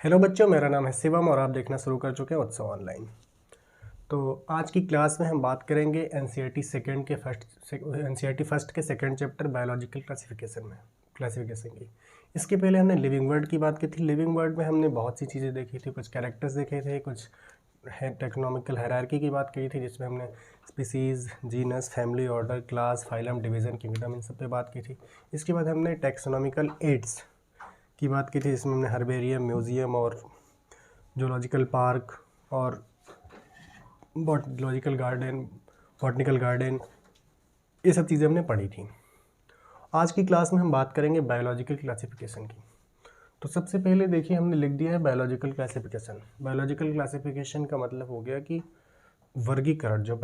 Hello बच्चों, मेरा नाम है शिवम और आप देखना शुरू कर चुके हैं उत्सव ऑनलाइन। तो आज की क्लास में हम बात करेंगे एनसीईआरटी फर्स्ट के सेकंड चैप्टर बायोलॉजिकल क्लासिफिकेशन की। इसके पहले हमने लिविंग वर्ड की बात की थी। लिविंग वर्ड में हमने बहुत सी चीज़ें देखी थी, कुछ कैरेक्टर्स देखे थे, कुछ टेक्नोमिकल हायरार्की की बात की थी, जिसमें हमने species, genus, family, order, class, phylum, division, kingdom, इन सब पे बात की थी। इसके बाद हमने टैक्सोनॉमिकल एड्स की बात की थी, जिसमें हमने हर्बेरियम, म्यूज़ियम और जूलॉजिकल पार्क और बॉटनिकल गार्डन, ये सब चीज़ें हमने पढ़ी थी। आज की क्लास में हम बात करेंगे बायोलॉजिकल क्लासिफिकेशन की। तो सबसे पहले देखिए, हमने लिख दिया है बायोलॉजिकल क्लासिफिकेशन। बायोलॉजिकल क्लासिफिकेशन का मतलब हो गया कि वर्गीकरण। जो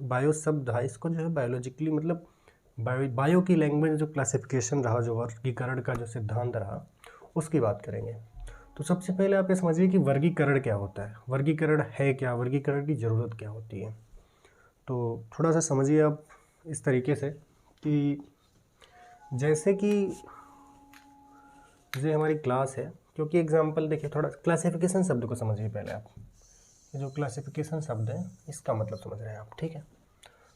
बायो शब्द है, इसको जो है बायोलॉजिकली मतलब बायो की लैंग्वेज जो क्लासिफिकेशन रहा, जो वर्गीकरण का जो सिद्धांत रहा, उसकी बात करेंगे। तो सबसे पहले आप ये समझिए कि वर्गीकरण क्या होता है, वर्गीकरण है क्या, वर्गीकरण की ज़रूरत क्या होती है। तो थोड़ा सा समझिए आप इस तरीके से कि जैसे हमारी क्लास है, क्योंकि एग्जांपल देखिए, थोड़ा क्लासिफिकेशन शब्द को समझिए पहले आप। जो क्लासिफिकेशन शब्द है, इसका मतलब समझ रहे हैं आप, ठीक है।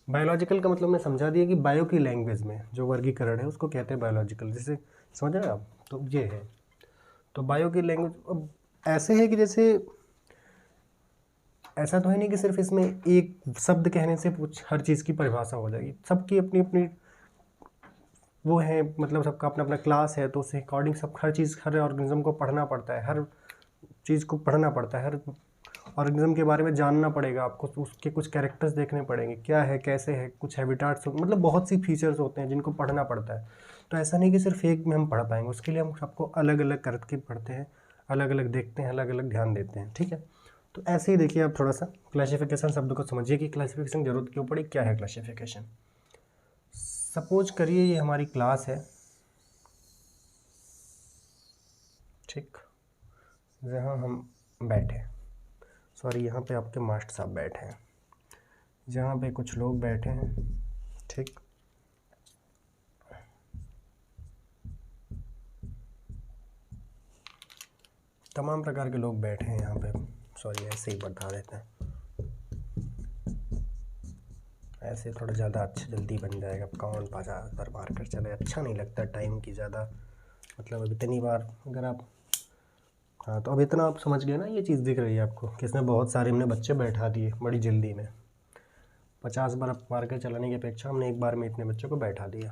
बायोलॉजिकल का मतलब मैं समझा दिया कि बायो की लैंग्वेज में जो वर्गीकरण है उसको कहते हैं बायोलॉजिकल। जैसे समझ रहे हैं आप, तो ये है। तो बायो की लैंग्वेज अब ऐसे है कि जैसे ऐसा तो है नहीं कि सिर्फ इसमें एक शब्द कहने से हर चीज़ की परिभाषा हो जाएगी। सबकी अपनी अपनी वो है, मतलब सबका अपना अपना क्लास है, तो उससे अकॉर्डिंग सब हर चीज़, हर ऑर्गेनिज्म को पढ़ना पड़ता है, हर चीज़ को पढ़ना पड़ता है, हर ऑर्गेनिज्म के बारे में जानना पड़ेगा आपको, उसके कुछ कैरेक्टर्स देखने पड़ेंगे, क्या है, कैसे है, कुछ हैबिटाट्स, मतलब बहुत सी फीचर्स होते हैं जिनको पढ़ना पड़ता है। तो ऐसा नहीं कि सिर्फ एक में हम पढ़ पाएंगे, उसके लिए हम सबको अलग अलग करके पढ़ते हैं, अलग अलग देखते हैं, अलग अलग ध्यान देते हैं, ठीक है। तो ऐसे ही देखिए, आप थोड़ा सा क्लासिफिकेशन शब्द को समझिए कि क्लासिफिकेशन की जरूरत क्यों पड़ी, क्या है क्लासिफिकेशन। सपोज करिए ये हमारी क्लास है, ठीक, जहाँ हम बैठे, सॉरी यहाँ पे आपके मास्टर साहब बैठे हैं, जहाँ पे कुछ लोग बैठे हैं, ठीक। तमाम प्रकार के लोग बैठे हैं यहाँ पे, सॉरी ऐसे ही बढ़ा देते हैं, ऐसे थोड़ा ज़्यादा अच्छा जल्दी बन जाएगा। कौन बार बार कर चले, अच्छा नहीं लगता टाइम की ज़्यादा, मतलब अब इतनी बार अगर आप, हाँ, तो अब इतना आप समझ गए ना, ये चीज़ दिख रही है आपको कि इसमें बहुत सारे हमने बच्चे बैठा दिए बड़ी जल्दी में। 50 बार मार के चलाने की अपेक्षा हमने एक बार में इतने बच्चों को बैठा दिया।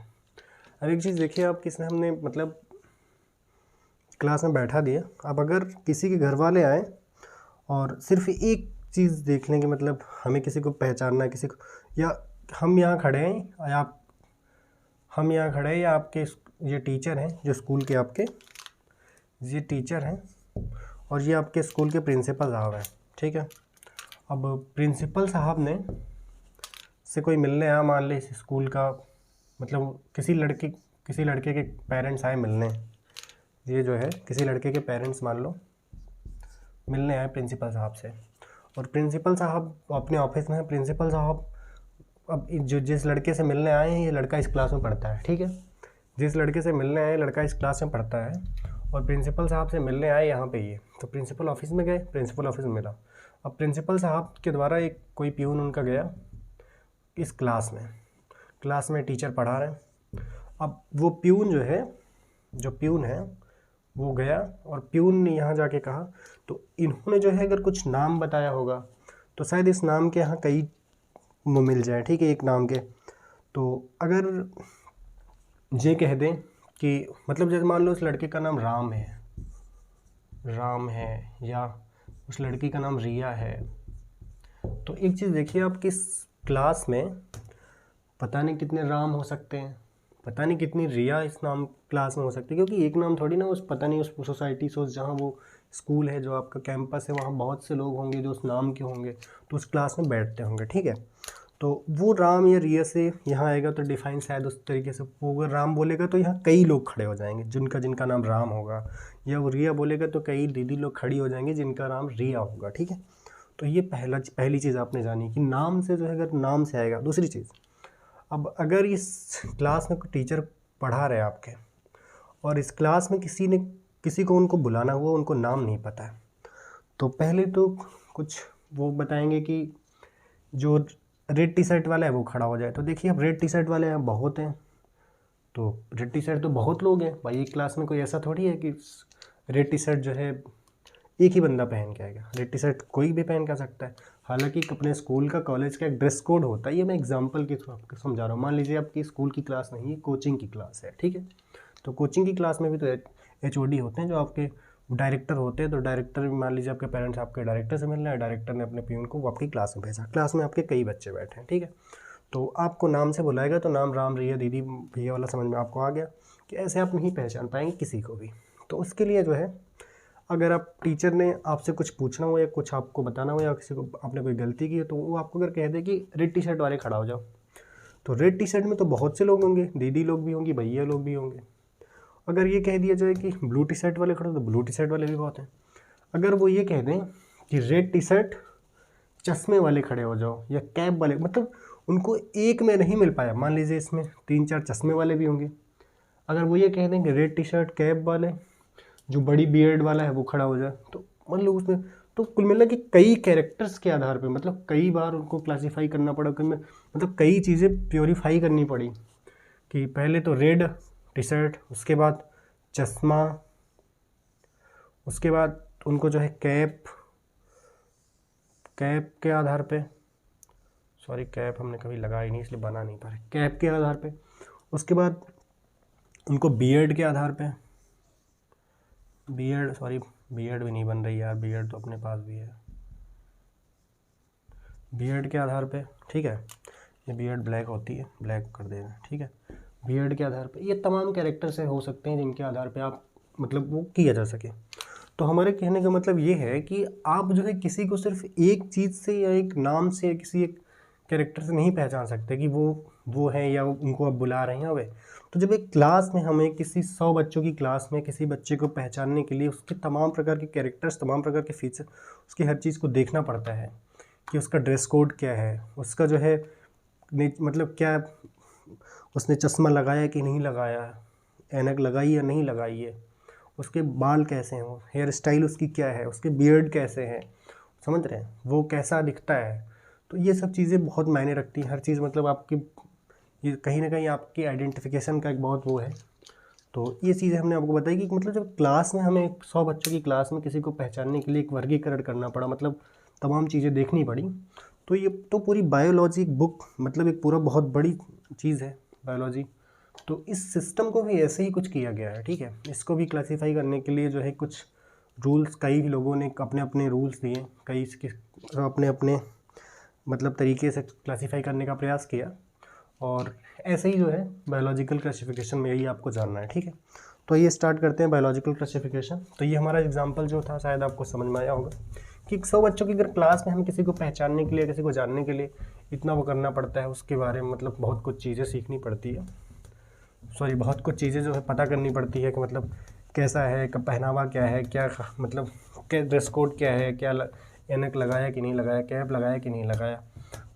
अब एक चीज़ देखिए आप, किसने हमने मतलब क्लास में बैठा दिया। अब अगर किसी के घर वाले आए और सिर्फ एक चीज़ देख लें कि मतलब हमें किसी को पहचानना है, किसी को, या हम यहाँ खड़े हैं या आपके ये टीचर हैं जो स्कूल के आपके, ये टीचर हैं और ये आपके स्कूल के प्रिंसिपल साहब हैं, ठीक है। अब प्रिंसिपल साहब ने से कोई मिलने आया, मान ले इस स्कूल का, मतलब किसी लड़के के पेरेंट्स आए मिलने, ये जो है किसी लड़के के पेरेंट्स मान लो मिलने आए प्रिंसिपल साहब से, और प्रिंसिपल साहब अपने ऑफिस में है। प्रिंसिपल साहब अब जिस लड़के से मिलने आए हैं, ये लड़का इस क्लास में पढ़ता है, ठीक है। जिस लड़के से मिलने आए लड़का इस क्लास में पढ़ता है, और प्रिंसिपल साहब से मिलने आए यहाँ पे ये, तो प्रिंसिपल ऑफिस में गए, प्रिंसिपल ऑफिस में मिला। अब प्रिंसिपल साहब के द्वारा एक कोई प्यून उनका गया इस क्लास में टीचर पढ़ा रहे हैं। अब वो प्यून है वो गया और प्यून ने यहाँ जाके कहा, तो इन्होंने जो है अगर कुछ नाम बताया होगा तो शायद इस नाम के यहाँ कई मिल जाए, ठीक है, एक नाम के। तो अगर ये कह दें कि मतलब जैसे मान लो उस लड़के का नाम राम है या उस लड़की का नाम रिया है, तो एक चीज़ देखिए आप, किस क्लास में पता नहीं कितने राम हो सकते हैं, पता नहीं कितनी रिया इस नाम क्लास में हो सकती है, क्योंकि एक नाम थोड़ी ना, उस पता नहीं उस सोसाइटी से, उस जहाँ वो स्कूल है, जो आपका कैंपस है, वहाँ बहुत से लोग होंगे जो उस नाम के होंगे, तो उस क्लास में बैठते होंगे, ठीक है। तो वो राम या रिया से यहाँ आएगा तो डिफाइन शायद उस तरीके से, वो अगर राम बोलेगा तो यहाँ कई लोग खड़े हो जाएंगे जिनका नाम राम होगा, या वो रिया बोलेगा तो कई दीदी लोग खड़ी हो जाएंगे जिनका नाम रिया होगा, ठीक है। तो ये पहली चीज़ आपने जानी कि नाम से जो है, अगर नाम से आएगा। दूसरी चीज़, अब अगर इस क्लास में कोई टीचर पढ़ा रहे आपके, और इस क्लास में किसी ने किसी को उनको बुलाना हुआ, उनको नाम नहीं पता है। तो पहले तो कुछ वो बताएंगे कि जो रेड टी शर्ट वाला है वो खड़ा हो जाए। तो देखिए अब रेड टी शर्ट वाले हैं बहुत हैं, तो रेड टी शर्ट तो बहुत लोग हैं भाई, एक क्लास में कोई ऐसा थोड़ी है कि रेड टी शर्ट जो है एक ही बंदा पहन के आएगा। रेड टी शर्ट कोई भी पहन कर सकता है। हालांकि अपने स्कूल का, कॉलेज का एक ड्रेस कोड होता है। ये मैं एग्जांपल के थ्रू आपको समझा रहा हूँ। मान लीजिए आपकी स्कूल की क्लास नहीं है, कोचिंग की क्लास है, ठीक है। तो कोचिंग की क्लास में भी तो HOD होते हैं जो आपके डायरेक्टर होते हैं। तो डायरेक्टर, मान लीजिए आपके पेरेंट्स आपके डायरेक्टर से मिल रहे हैं, डायरेक्टर ने अपने प्यून को आपकी क्लास में भेजा, क्लास में आपके कई बच्चे बैठे हैं, ठीक है। तो आपको नाम से बुलाएगा तो नाम राम, रिया, दीदी, भैया वाला समझ में आपको आ गया कि ऐसे आप नहीं पहचान पाएंगे किसी को भी। तो उसके लिए जो है, अगर आप टीचर ने आपसे कुछ पूछना हो या कुछ आपको बताना हो या किसी को आपने कोई गलती की है, तो वो आपको अगर कह दे कि रेड टी शर्ट वाले खड़ा हो जाओ, तो रेड टी शर्ट में तो बहुत से लोग होंगे, दीदी लोग भी होंगी, भैया लोग भी होंगे। अगर ये कह दिया जाए कि ब्लू टी शर्ट वाले खड़े, तो ब्लू टी शर्ट वाले भी बहुत हैं। अगर वो ये कह दें कि रेड टी शर्ट चश्मे वाले खड़े हो जाओ या कैप वाले, मतलब उनको एक में नहीं मिल पाया, मान लीजिए इसमें 3-4 चश्मे वाले भी होंगे। अगर वो ये कह दें कि रेड टी शर्ट कैप वाले, जो बड़ी बियर्ड वाला है वो खड़ा हो जाए, तो मतलब उसमें तो कुल मिला के कई कैरेक्टर्स के आधार पे, मतलब कई बार उनको क्लासीफाई करना पड़ा, मतलब कई चीज़ें प्योरीफाई करनी पड़ी कि पहले तो रेड टी शर्ट, उसके बाद चश्मा, उसके बाद उनको जो है कैप के आधार पे, सॉरी कैप हमने कभी लगाई नहीं इसलिए बना नहीं पा रहे, कैप के आधार पे, उसके बाद उनको बियर्ड के आधार पे, बियर्ड, सॉरी बियर्ड भी नहीं बन रही यार, बियर्ड तो अपने पास भी है, बियर्ड के आधार पे, ठीक है। ये बियर्ड ब्लैक होती है, ब्लैक कर देना, ठीक है। बियर्ड के आधार पे ये तमाम कैरेक्टर से हो सकते हैं जिनके आधार पे आप मतलब वो किया जा सके। तो हमारे कहने का मतलब ये है कि आप जो है किसी को सिर्फ एक चीज़ से या एक नाम से या किसी एक कैरेक्टर से नहीं पहचान सकते कि वो है या उनको आप बुला रहे हैं वे। तो जब एक क्लास में हमें किसी 100 बच्चों की क्लास में किसी बच्चे को पहचानने के लिए उसके तमाम प्रकार के कैरेक्टर्स, तमाम प्रकार के फीचर, उसकी हर चीज़ को देखना पड़ता है कि उसका ड्रेस कोड क्या है, उसका जो है मतलब क्या उसने चश्मा लगाया कि नहीं लगाया, ऐनक लगाई या नहीं लगाई है, उसके बाल कैसे हैं, हेयर स्टाइल उसकी क्या है, उसके बियर्ड कैसे हैं, समझ रहे हैं, वो कैसा दिखता है। तो ये सब चीज़ें बहुत मायने रखती हैं। हर चीज़ मतलब आपकी ये कहीं ना कहीं आपकी आइडेंटिफिकेशन का एक बहुत वो है। तो ये चीज़ें हमने आपको बताई कि मतलब जब क्लास में हमें 100 बच्चों की क्लास में किसी को पहचानने के लिए एक वर्गीकरण करना पड़ा, मतलब तमाम चीज़ें देखनी पड़ी। तो ये तो पूरी बायोलॉजी बुक, मतलब एक पूरा बहुत बड़ी चीज़ है बायोलॉजी। तो इस सिस्टम को भी ऐसे ही कुछ किया गया है, ठीक है। इसको भी क्लासीफाई करने के लिए जो है कुछ रूल्स, कई लोगों ने अपने अपने रूल्स दिए, कई अपने अपने मतलब तरीके से क्लासीफाई करने का प्रयास किया। और ऐसे ही जो है बायोलॉजिकल क्लासिफिकेशन में यही आपको जानना है, ठीक है। तो ये स्टार्ट करते हैं बायोलॉजिकल क्लासिफिकेशन। तो ये हमारा एग्जांपल जो था शायद आपको समझ में आया होगा कि 100 बच्चों की अगर क्लास में हम किसी को पहचानने के लिए, किसी को जानने के लिए इतना वो करना पड़ता है, उसके बारे में मतलब बहुत कुछ चीज़ें सीखनी पड़ती है, सॉरी बहुत कुछ चीज़ें जो है पता करनी पड़ती है कि मतलब कैसा है, कब पहनावा क्या है, क्या मतलब क्या ड्रेस कोड क्या है, क्या ऐनक लगाया कि नहीं लगाया, कैप लगाया कि नहीं लगाया।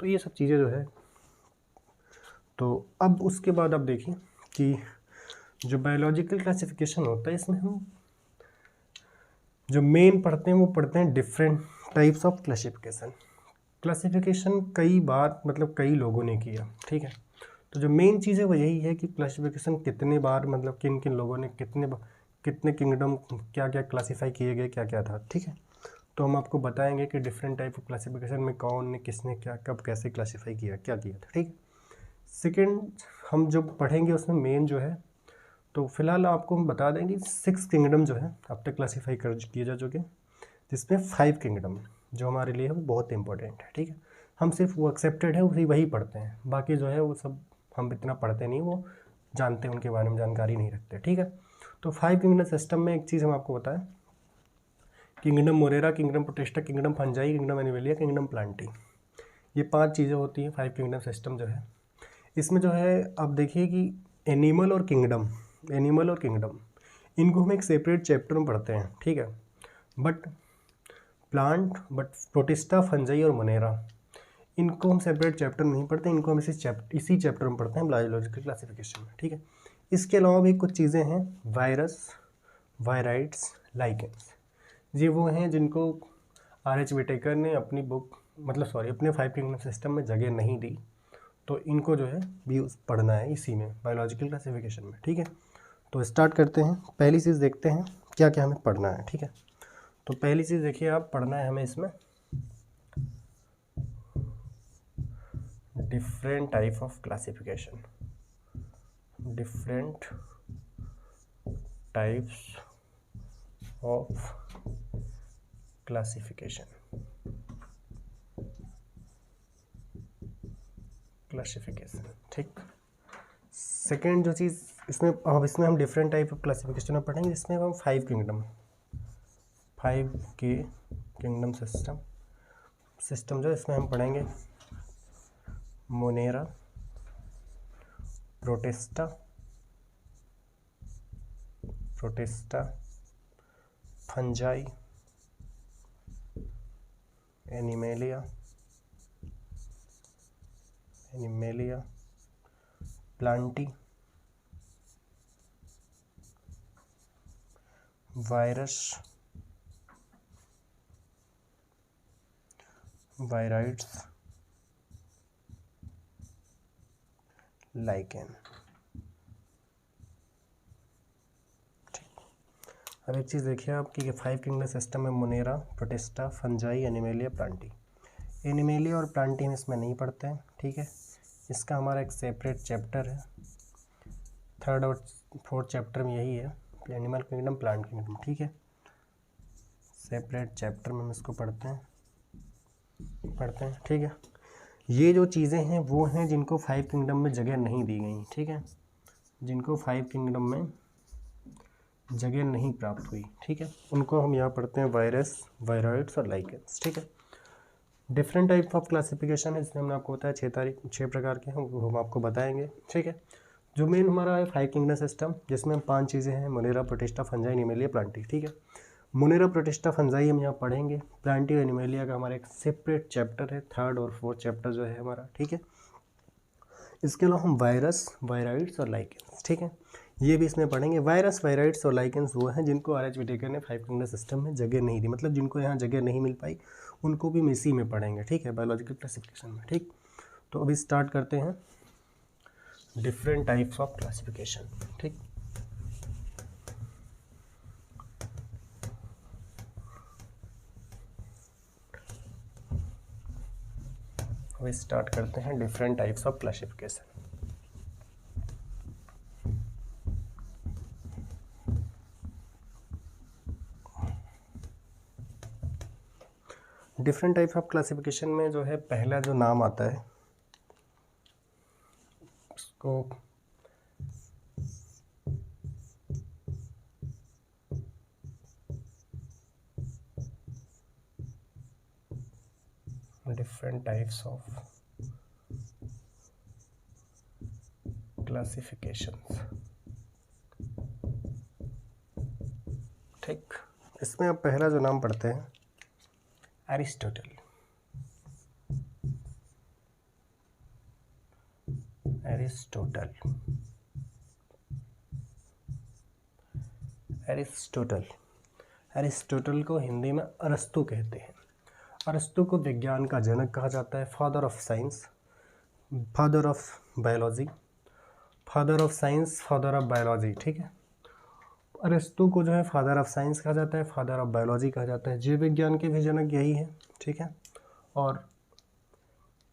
तो ये सब चीज़ें जो है। तो अब उसके बाद आप देखिए कि जो बायोलॉजिकल क्लासिफिकेशन होता है इसमें हम जो मेन पढ़ते हैं वो पढ़ते हैं different types of classification. Classification कई बार मतलब कई लोगों ने किया, ठीक है। तो जो मेन चीज़ है वो यही है कि क्लासिफिकेशन कितने बार, मतलब किन किन लोगों ने कितने किंगडम क्या क्या क्लासीफाई किए गए, क्या क्या था, ठीक है। तो हम आपको बताएंगे कि डिफरेंट टाइप ऑफ क्लासिफिकेशन में कौन ने, किसने क्या, कब, कैसे क्लासीफाई किया, क्या किया था, ठीक है। सेकेंड हम जो पढ़ेंगे उसमें मेन जो है, तो फिलहाल आपको हम बता देंगे 6 किंगडम जो है अब तक क्लासीफाई कर किए जा चुके, जिसमें 5 किंगडम जो हमारे लिए वो बहुत इंपॉर्टेंट है, ठीक है। हम सिर्फ वो एक्सेप्टेड है वही पढ़ते हैं, बाकी जो है वो सब हम इतना पढ़ते नहीं, वो जानते हैं, उनके बारे में जानकारी नहीं रखते, ठीक है। तो 5 किंगडम सिस्टम में एक चीज़ हम आपको बताएं, kingdom Monera, kingdom Protista, kingdom Fungi, kingdom Animalia, kingdom Plantae, ये 5 चीज़ें होती हैं 5 किंगडम सिस्टम जो है। इसमें जो है आप देखिए कि एनिमल और किंगडम इनको हम एक सेपरेट चैप्टर में पढ़ते हैं, ठीक है। बट प्रोटिस्टा, फंजाई और मोनेरा इनको हम सेपरेट चैप्टर नहीं पढ़ते, इनको हम इसी चैप्टर में पढ़ते हैं बायोलॉजिकल क्लासिफिकेशन में, ठीक है। इसके अलावा भी कुछ चीज़ें हैं, वायरस, वायराइड्स, लाइकेंस। ये वो हैं जिनको R.H. विटेकर ने अपनी बुक अपने 5 किंगडम सिस्टम में जगह नहीं दी, तो इनको जो है भी पढ़ना है इसी में, बायोलॉजिकल क्लासिफिकेशन में। ठीक है, तो स्टार्ट करते हैं। पहली चीज़ देखते हैं क्या क्या हमें पढ़ना है। ठीक है, तो पहली चीज़ देखिए आप, पढ़ना है हमें इसमें different type of classification, different types of classification, ठीक। सेकेंड जो चीज़ इसमें हम डिफरेंट टाइप ऑफ क्लासिफिकेशन में पढ़ेंगे, जिसमें हम 5 के किंगडम सिस्टम जो इसमें हम पढ़ेंगे Monera, Protista, fungi, animalia, Plantae, virus, viroids, lichen. अब एक चीज़ देखिए आपकी कि 5 किंगडम सिस्टम में Monera, Protista, fungi, animalia, Plantae. Animalia और प्लांटी हम इसमें नहीं पढ़ते हैं। ठीक है, इसका हमारा एक सेपरेट चैप्टर है, 3rd और 4th चैप्टर में यही है, एनिमल किंगडम, प्लांट किंगडम। ठीक है, सेपरेट चैप्टर में हम इसको पढ़ते हैं। ठीक है, ये जो चीज़ें हैं वो हैं जिनको 5 किंगडम में जगह नहीं दी गई। ठीक है, जिनको 5 किंगडम में जगह नहीं प्राप्त हुई। ठीक है, उनको हम यहाँ पढ़ते हैं वायरस, वायराइड्स और लाइकेंस। ठीक है, डिफरेंट टाइप ऑफ क्लासिफिकेशन है, जिसमें हमने आपको बताया 6 प्रकार के हैं, वो हम आपको बताएंगे। ठीक है, जो मेन हमारा है 5 किंगडम सिस्टम, जिसमें हम 5 चीज़ें हैं, Monera, Protista, fungi, animalia, Plantae. ठीक है, मोनेरा, प्रोटिस्टा, फंजाई हम यहाँ पढ़ेंगे। प्लांटी और एनिमेलिया का हमारा एक सेपरेट चैप्टर है, 3rd और 4th चैप्टर जो है हमारा। ठीक है, इसके अलावा हम वायरस, वायराइड्स और लाइकेंस, ठीक है, ये भी इसमें पढ़ेंगे। वायरस, वायराइड्स और लाइकेंस वो हैं जिनको R.H. विटेकर ने 5 किंगडम सिस्टम में जगह नहीं दी, मतलब जिनको यहाँ जगह नहीं मिल पाई, उनको भी हम इसी में पढ़ेंगे। ठीक है, बायोलॉजिकल क्लासिफिकेशन में। ठीक, तो अभी स्टार्ट करते हैं डिफरेंट टाइप्स ऑफ क्लासिफिकेशन। ठीक, अभी स्टार्ट करते हैं different types of classification. Different types of classification में जो है पहला जो नाम आता है उसको डिफरेंट टाइप्स ऑफ क्लासिफिकेशंस। ठीक, इसमें अब पहला जो नाम पढ़ते हैं एरिस्टोटल। एरिस्टोटल को हिंदी में अरस्तु कहते हैं। अरस्तु को विज्ञान का जनक कहा जाता है, father of science, father of biology, father of science, father of biology. ठीक है, अरस्तु को जो है फादर ऑफ साइंस कहा जाता है, फादर ऑफ बायोलॉजी कहा जाता है। जीव विज्ञान के भी जनक यही है। ठीक है, और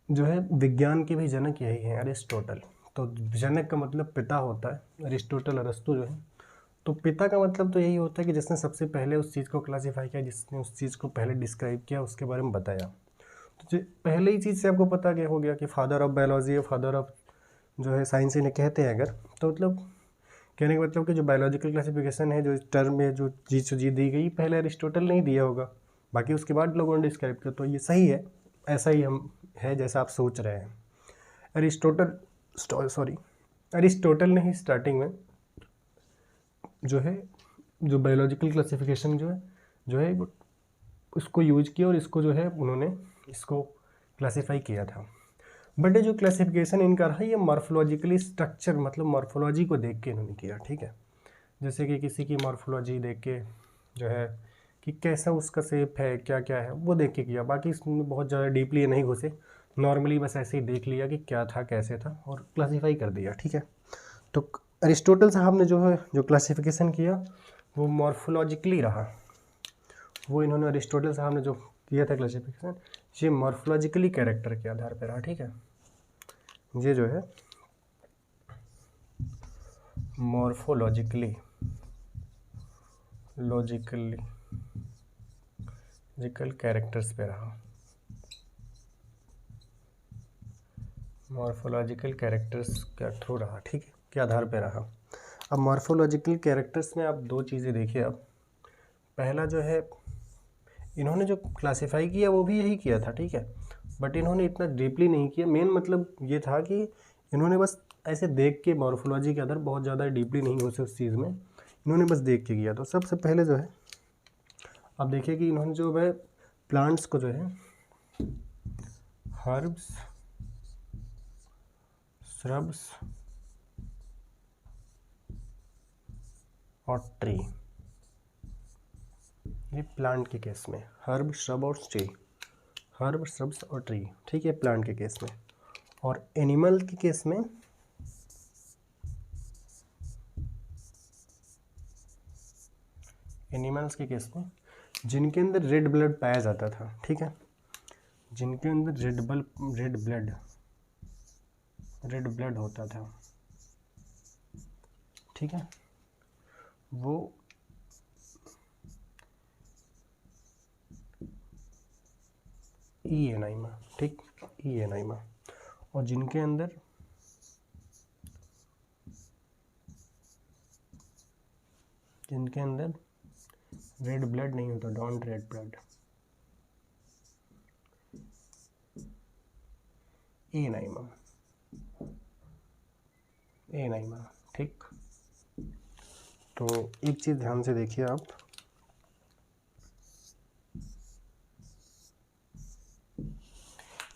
जो है विज्ञान के भी जनक यही है, अरिस्टोटल। तो जनक का मतलब पिता होता है, अरिस्टोटल, अरस्तु जो है, तो पिता का मतलब तो यही होता है कि जिसने सबसे पहले उस चीज़ को क्लासीफाई किया, जिसने उस चीज़ को पहले डिस्क्राइब किया, उसके बारे में बताया। तो पहले ही चीज़ से आपको पता क्या हो गया कि फादर ऑफ बायोलॉजी या फादर ऑफ जो है साइंस इन्हें कहते हैं अगर, तो मतलब कहने का मतलब कि जो बायोलॉजिकल क्लासिफिकेशन है, जो इस टर्म में जो चीज़ दी गई, पहले अरिस्टोटल नहीं दिया होगा, बाकी उसके बाद लोगों ने डिस्क्राइब किया। तो ये सही है, ऐसा ही हम है जैसा आप सोच रहे हैं। अरिस्टोटल ने ही स्टार्टिंग में जो है जो बायोलॉजिकल क्लासिफिकेशन जो है उसको यूज किया, और इसको जो है उन्होंने इसको क्लासीफाई किया था। बट जो क्लासिफिकेशन इनका रहा, ये मॉर्फोलॉजिकली स्ट्रक्चर, मतलब मॉर्फोलॉजी को देख के इन्होंने किया। ठीक है, जैसे कि किसी की मॉर्फोलॉजी देख के जो है कि कैसा उसका शेप है, क्या क्या है, वो देख के किया। बाकी इसमें बहुत ज़्यादा डीपली नहीं घुसे, नॉर्मली बस ऐसे ही देख लिया कि क्या था कैसे था और क्लासीफाई कर दिया, ठीक है। तो अरिस्टोटल साहब ने जो है जो क्लासिफिकेशन किया वो मॉर्फोलॉजिकली रहा। वो इन्होंने अरिस्टोटल साहब ने जो किया था क्लासिफिकेशन, ये मॉर्फोलॉजिकली कैरेक्टर के आधार पर रहा, ठीक है। ये जो है मॉर्फोलॉजिकली लॉजिकल कैरेक्टर्स पे रहा, मॉर्फोलॉजिकल कैरेक्टर्स के थ्रू रहा, ठीक है, के आधार पे रहा। अब मॉर्फोलॉजिकल कैरेक्टर्स में आप दो चीज़ें देखिए। अब पहला जो है इन्होंने जो क्लासिफाई किया वो भी यही किया था, ठीक है, बट इन्होंने इतना डीपली नहीं किया। मेन मतलब ये था कि इन्होंने बस ऐसे देख के मॉर्फोलॉजी के अंदर बहुत ज़्यादा डीपली नहीं घुसे उस चीज़ में, इन्होंने बस देख के किया। तो सबसे पहले जो है आप देखिए कि इन्होंने जो है प्लांट्स को जो है हर्ब्स, श्रब्स और ट्री, ये प्लांट के केस में हर्ब, श्रब और ट्री, हर्ब, श्रब्स और ट्री, ठीक है, प्लांट के केस में। और एनिमल के केस में एनिमल्स के केस में जिनके अंदर रेड ब्लड पाया जाता था, ठीक है, जिनके अंदर रेड ब्लड होता था, ठीक है, वो ई एनाइमा, ठीक, ई एनाइमा। और जिनके अंदर रेड ब्लड नहीं होता, डोंट रेड ब्लड, एनाइमा, एनाइमा, ठीक। तो एक चीज़ ध्यान से देखिए आप,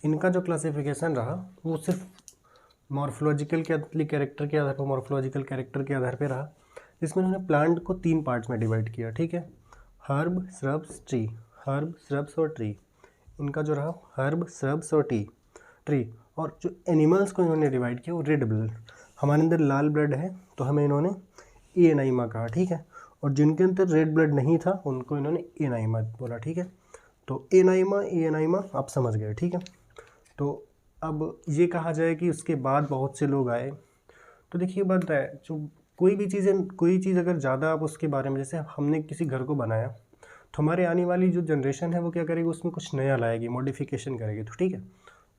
इनका जो क्लासिफिकेशन रहा वो सिर्फ मॉर्फोलॉजिकल कैरेक्टर के आधार पर, मॉर्फोलॉजिकल कैरेक्टर के आधार पर रहा, जिसमें उन्होंने प्लांट को 3 पार्ट्स में डिवाइड किया, ठीक है, herb, shrubs, tree, herb, shrubs और ट्री। इनका जो रहा हर्ब, श्रब्स और ट्री। और जो एनिमल्स को इन्होंने डिवाइड किया वो रेड ब्लड, हमारे अंदर लाल ब्लड है तो हमें इन्होंने ए एनाइमा कहा, ठीक है, और जिनके अंदर रेड ब्लड नहीं था उनको इन्होंने एनाइमा बोला, ठीक है। तो एनाइमा, ए एनाइमा आप समझ गए, ठीक है। तो अब ये कहा जाए कि उसके बाद बहुत से लोग आए, तो देखिए बात है, जो कोई चीज़ अगर ज़्यादा आप उसके बारे में, जैसे हमने किसी घर को बनाया तो हमारे आने वाली जो जनरेशन है वो क्या करेगी, उसमें कुछ नया लाएगी, मॉडिफिकेशन करेगी, तो ठीक है।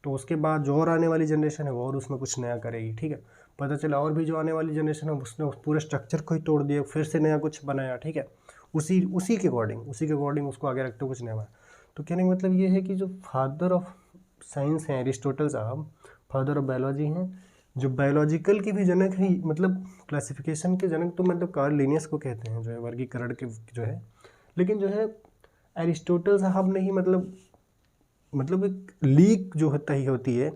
तो उसके बाद जो और आने वाली जनरेशन है वो और उसमें कुछ नया करेगी, ठीक है। पता चला और भी जो आने वाली जनरेशन है उसने उस पूरे स्ट्रक्चर को ही तोड़ दिया, फिर से नया कुछ बनाया, ठीक है, उसी के अकॉर्डिंग उसको आगे रखते कुछ नया बनाया। तो कहने का मतलब ये है कि जो फादर ऑफ साइंस हैं अरिस्टोटल साहब, फादर ऑफ बायोलॉजी हैं, जो बायोलॉजिकल के भी जनक हैं, मतलब क्लासिफिकेशन के जनक तो मतलब कार्ल लिनियस को कहते हैं, जो है वर्गीकरण के जो है, लेकिन जो है अरिस्टोटल साहब ने ही मतलब एक लीक जो होती है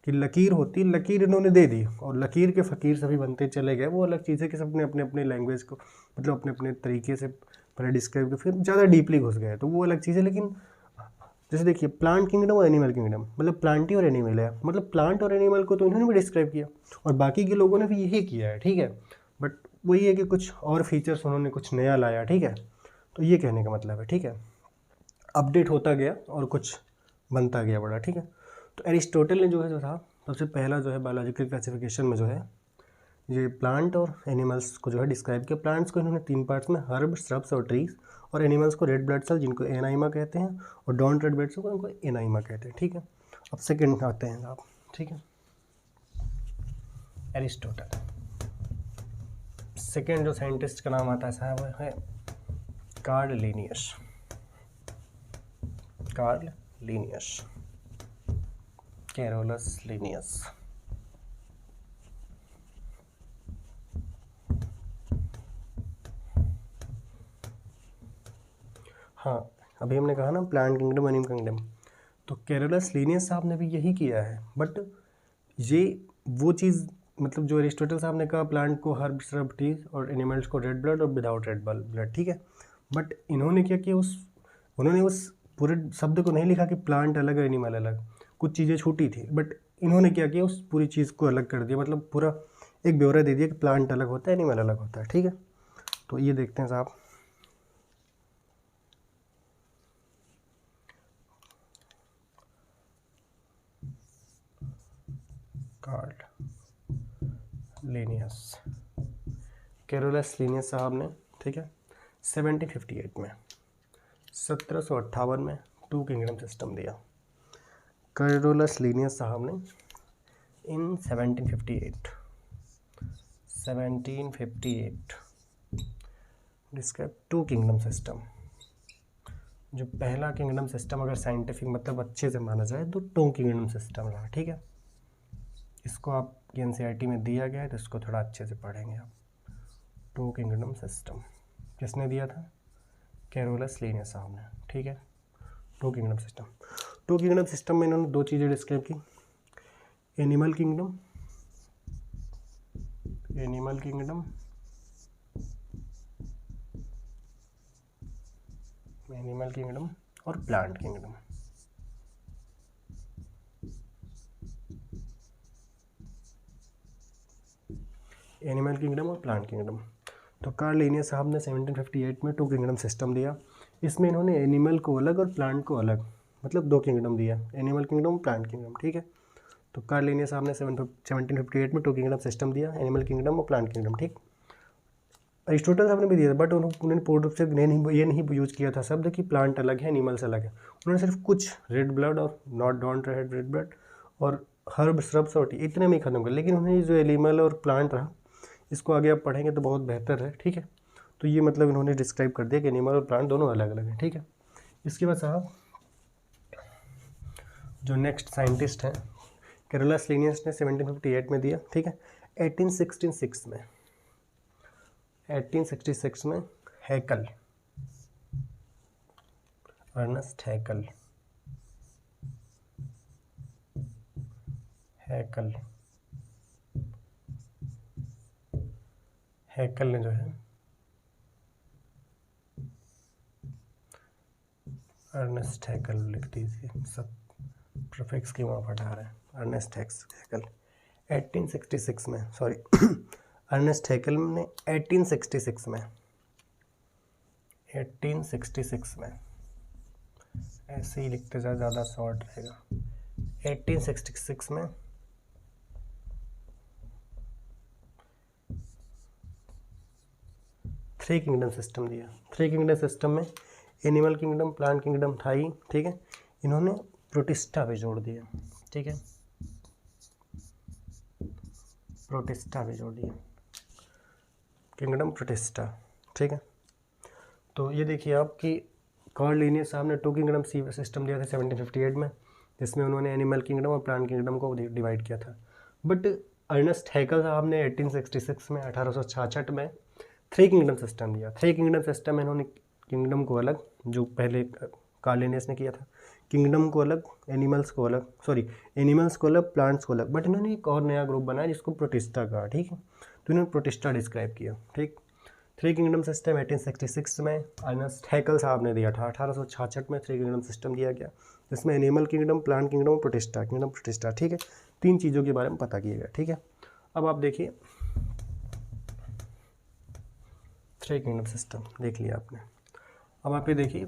कि लकीर होती है, लकीर इन्होंने दे दी और लकीर के फ़कीर सभी बनते चले गए, वो अलग चीज़ है कि सब अपने अपने लैंग्वेज को मतलब अपने अपने तरीके से पहले डिस्क्राइब कर फिर ज़्यादा डीपली घुस गए, तो वो अलग चीज़ है। लेकिन जैसे देखिए प्लांट किंगडम और एनिमल किंगडम, मतलब प्लांटी और एनिमल है, मतलब प्लांट और एनिमल को तो इन्होंने भी डिस्क्राइब किया और बाकी के लोगों ने भी यही किया है, ठीक है, बट वही है कि कुछ और फीचर्स उन्होंने कुछ नया लाया, ठीक है। तो ये कहने का मतलब है, ठीक है, अपडेट होता गया और कुछ बनता गया बड़ा, ठीक है। तो एरिस्टोटल ने जो था सबसे पहला जो है बायोलॉजिकल क्लासिफिकेशन में जो है ये प्लांट और एनिमल्स को जो है डिस्क्राइब किया। प्लांट्स को इन्होंने 3 पार्ट्स में हर्ब, श्रब्स और ट्रीज, और एनिमल्स को रेड ब्लड सेल जिनको एनाइमा कहते हैं और डोंट रेड ब्लड सेल को उनको एनाइमा कहते हैं, ठीक है। अब सेकंड आते हैं आप, ठीक है, एरिस्टोटल। सेकंड जो साइंटिस्ट का नाम आता है साहब वो है कार्ल लिनियस, कैरोलस लिनियस। हाँ, अभी हमने कहा ना प्लांट किंगडम, एनिमल किंगडम, तो कैरोलस लिनियस साहब ने भी यही किया है, बट ये वो चीज़ मतलब जो एरिस्टोटल साहब ने कहा प्लांट को हर्ब श्रब ट्रीज और एनिमल्स को रेड ब्लड और विदाउट रेड ब्लड, ठीक है। बट इन्होंने क्या किया, उन्होंने उस पूरे शब्द को नहीं लिखा कि प्लांट अलग है एनिमल अलग, कुछ चीज़ें छूटी थी, बट इन्होंने क्या किया उस पूरी चीज़ को अलग कर दिया, मतलब पूरा एक ब्यौरा दे दिया कि प्लांट अलग होता है एनिमल अलग होता है, ठीक है। तो ये देखते हैं साहब, कार्ल लिनियस, कैरोलस लिनियस साहब ने, ठीक है, 1758 में 1758 में टू किंगडम सिस्टम दिया। कैरोलस लिनियस साहब ने इन 1758 डिस्क्राइब टू किंगडम सिस्टम। जो पहला किंगडम सिस्टम अगर साइंटिफिक मतलब अच्छे से माना जाए तो टू किंगडम सिस्टम रहा, ठीक है। इसको आपकी एनसीईआरटी में दिया गया है तो इसको थोड़ा अच्छे से पढ़ेंगे आप। टू किंगडम सिस्टम किसने दिया था? कैरोलस लिनियस साहब ने, ठीक है। Two kingdom system, two kingdom system में इन्होंने दो चीज़ें डिस्क्राइब की, एनिमल किंगडम और प्लांट किंगडम। एनिमल किंगडम और प्लांट किंगडम। तो कार्ल लिनियस साहब ने 1758 में टू किंगडम सिस्टम दिया। इसमें इन्होंने एनिमल को अलग और प्लांट को अलग, मतलब दो किंगडम दिया, एनिमल किंगडम प्लांट किंगडम, ठीक है। तो कार्ल लिनियस साहब ने 1758 में टू किंगडम सिस्टम दिया, एनिमल किंगडम और प्लांट किंगडम, ठीक। अरिस्टोटल साहब ने भी दिया था, बट उन्होंने पूर्ण रूप से ये नहीं यूज किया था शब्द कि प्लांट अलग है एनिमल्स अलग है। उन्होंने सिर्फ कुछ रेड ब्लड और नॉट डोंट रेड ब्लड और हर्ब श्रब्स और इतने में ही खत्म कर, लेकिन उन्हें जो एनिमल और प्लांट रहा इसको आगे आप पढ़ेंगे तो बहुत बेहतर है, ठीक है। तो ये मतलब इन्होंने डिस्क्राइब कर दिया कि एनिमल और प्लांट दोनों अलग अलग है, ठीक है। इसके बाद साहब जो नेक्स्ट साइंटिस्ट हैं कैरोलस लिनियस ने 1758 में दिया, ठीक है। 1866 में हैकल, अर्नेस्ट हैकल ने जो है अर्नेस्ट हैकल लिख दीजिए, सब प्रीफिक्स की वहाँ हटा रहे हैं। अर्नेस्ट हैकल 1866 में, सॉरी अर्नेस्ट हैकल ने 1866 में ऐसे ही लिखते जाए ज़्यादा शॉर्ट रहेगा। 1866 में थ्री किंगडम सिस्टम दिया। थ्री किंगडम सिस्टम में एनिमल किंगडम प्लांट किंगडम था ही, ठीक है। इन्होंने प्रोटिस्टा भी जोड़ दिया, ठीक है, प्रोटिस्टा भी जोड़ दिया, किंगडम प्रोटिस्टा, ठीक है। तो ये देखिए आप कि कार्ल लिनियस साहब ने टू किंगडम सिस्टम दिया था 1758 में, जिसमें उन्होंने एनिमल किंगडम और प्लांट किंगडम को डिवाइड किया था। बट अर्नेस्ट हैकल साहब ने 1866 में 1866 में थ्री किंगडम सिस्टम दिया। थ्री किंगडम सिस्टम में इन्होंने किंगडम को अलग, जो पहले कार्ल लिनियस ने किया था, किंगडम को अलग, एनिमल्स को अलग, प्लांट्स को अलग, बट इन्होंने एक और नया ग्रुप बनाया जिसको प्रोटिस्टा कहा, ठीक है। तो इन्होंने प्रोटिस्टा डिस्क्राइब किया, ठीक। थ्री किंगडम सिस्टम 1866 में अर्नेस्ट हैकल साहब ने दिया था। 1866 में थ्री किंगडम सिस्टम दिया गया, जिसमें एनिमल किंगडम प्लांट किंगडम और किंगडम प्रोटिस्टा, ठीक है। तीन चीज़ों के बारे में पता किया गया, ठीक है। अब आप देखिए थ्री किंगडम सिस्टम देख लिया आपने। अब आप ये देखिए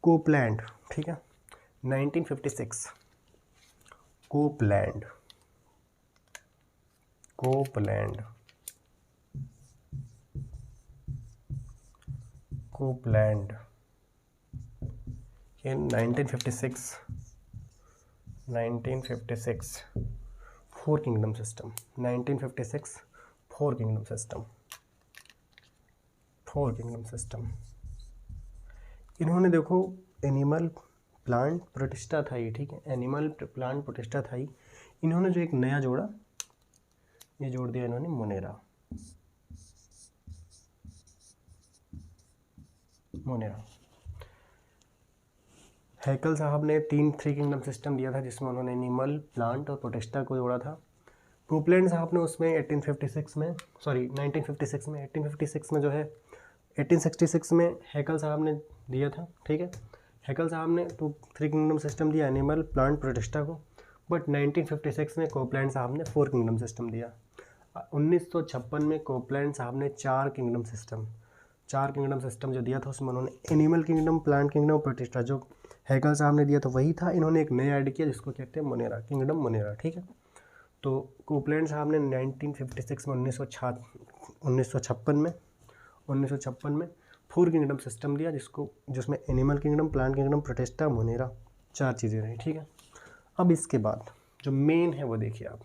कोपलैंड, ठीक है, 1956 Copeland in 1956 four kingdom system, 1956 four kingdom system. इन्होंने देखो एनिमल प्लांट प्रोटिस्टा था ही, ठीक है, एनिमल प्लांट प्रोटिस्टा था ही। इन्होंने जो एक नया जोड़ा, ये जोड़ दिया इन्होंने मोनेरा। हैकल साहब ने थ्री किंगडम सिस्टम दिया था जिसमें उन्होंने एनिमल, प्लांट और प्रोटिस्टा को जोड़ा था। कोपलैंड साहब ने उसमें 1856 में 1856 में जो है 1866 में हैकल साहब ने दिया था, ठीक है। हैकल साहब ने थ्री किंगडम सिस्टम दिया, एनिमल, प्लांट, प्रोटिस्टा को। बट 1956 में कोपलैंड साहब ने 4 किंगडम सिस्टम दिया। 1956 में कोपलैंड साहब ने 4 किंगडम सिस्टम जो दिया था उसमें उन्होंने animal kingdom, plant kingdom, protista, जो हैकल साहब ने दिया था वही था। इन्होंने एक नया ऐड किया जिसको कहते हैं मोनेरा, किंगडम मोनेरा, ठीक है। तो कोपलैंड साहब ने 1956 में 1956 में 4 किंगडम सिस्टम दिया जिसमें animal kingdom, plant kingdom, protista, Monera 4 चीज़ें रही, ठीक है। अब इसके बाद जो मेन है वो देखिए आप,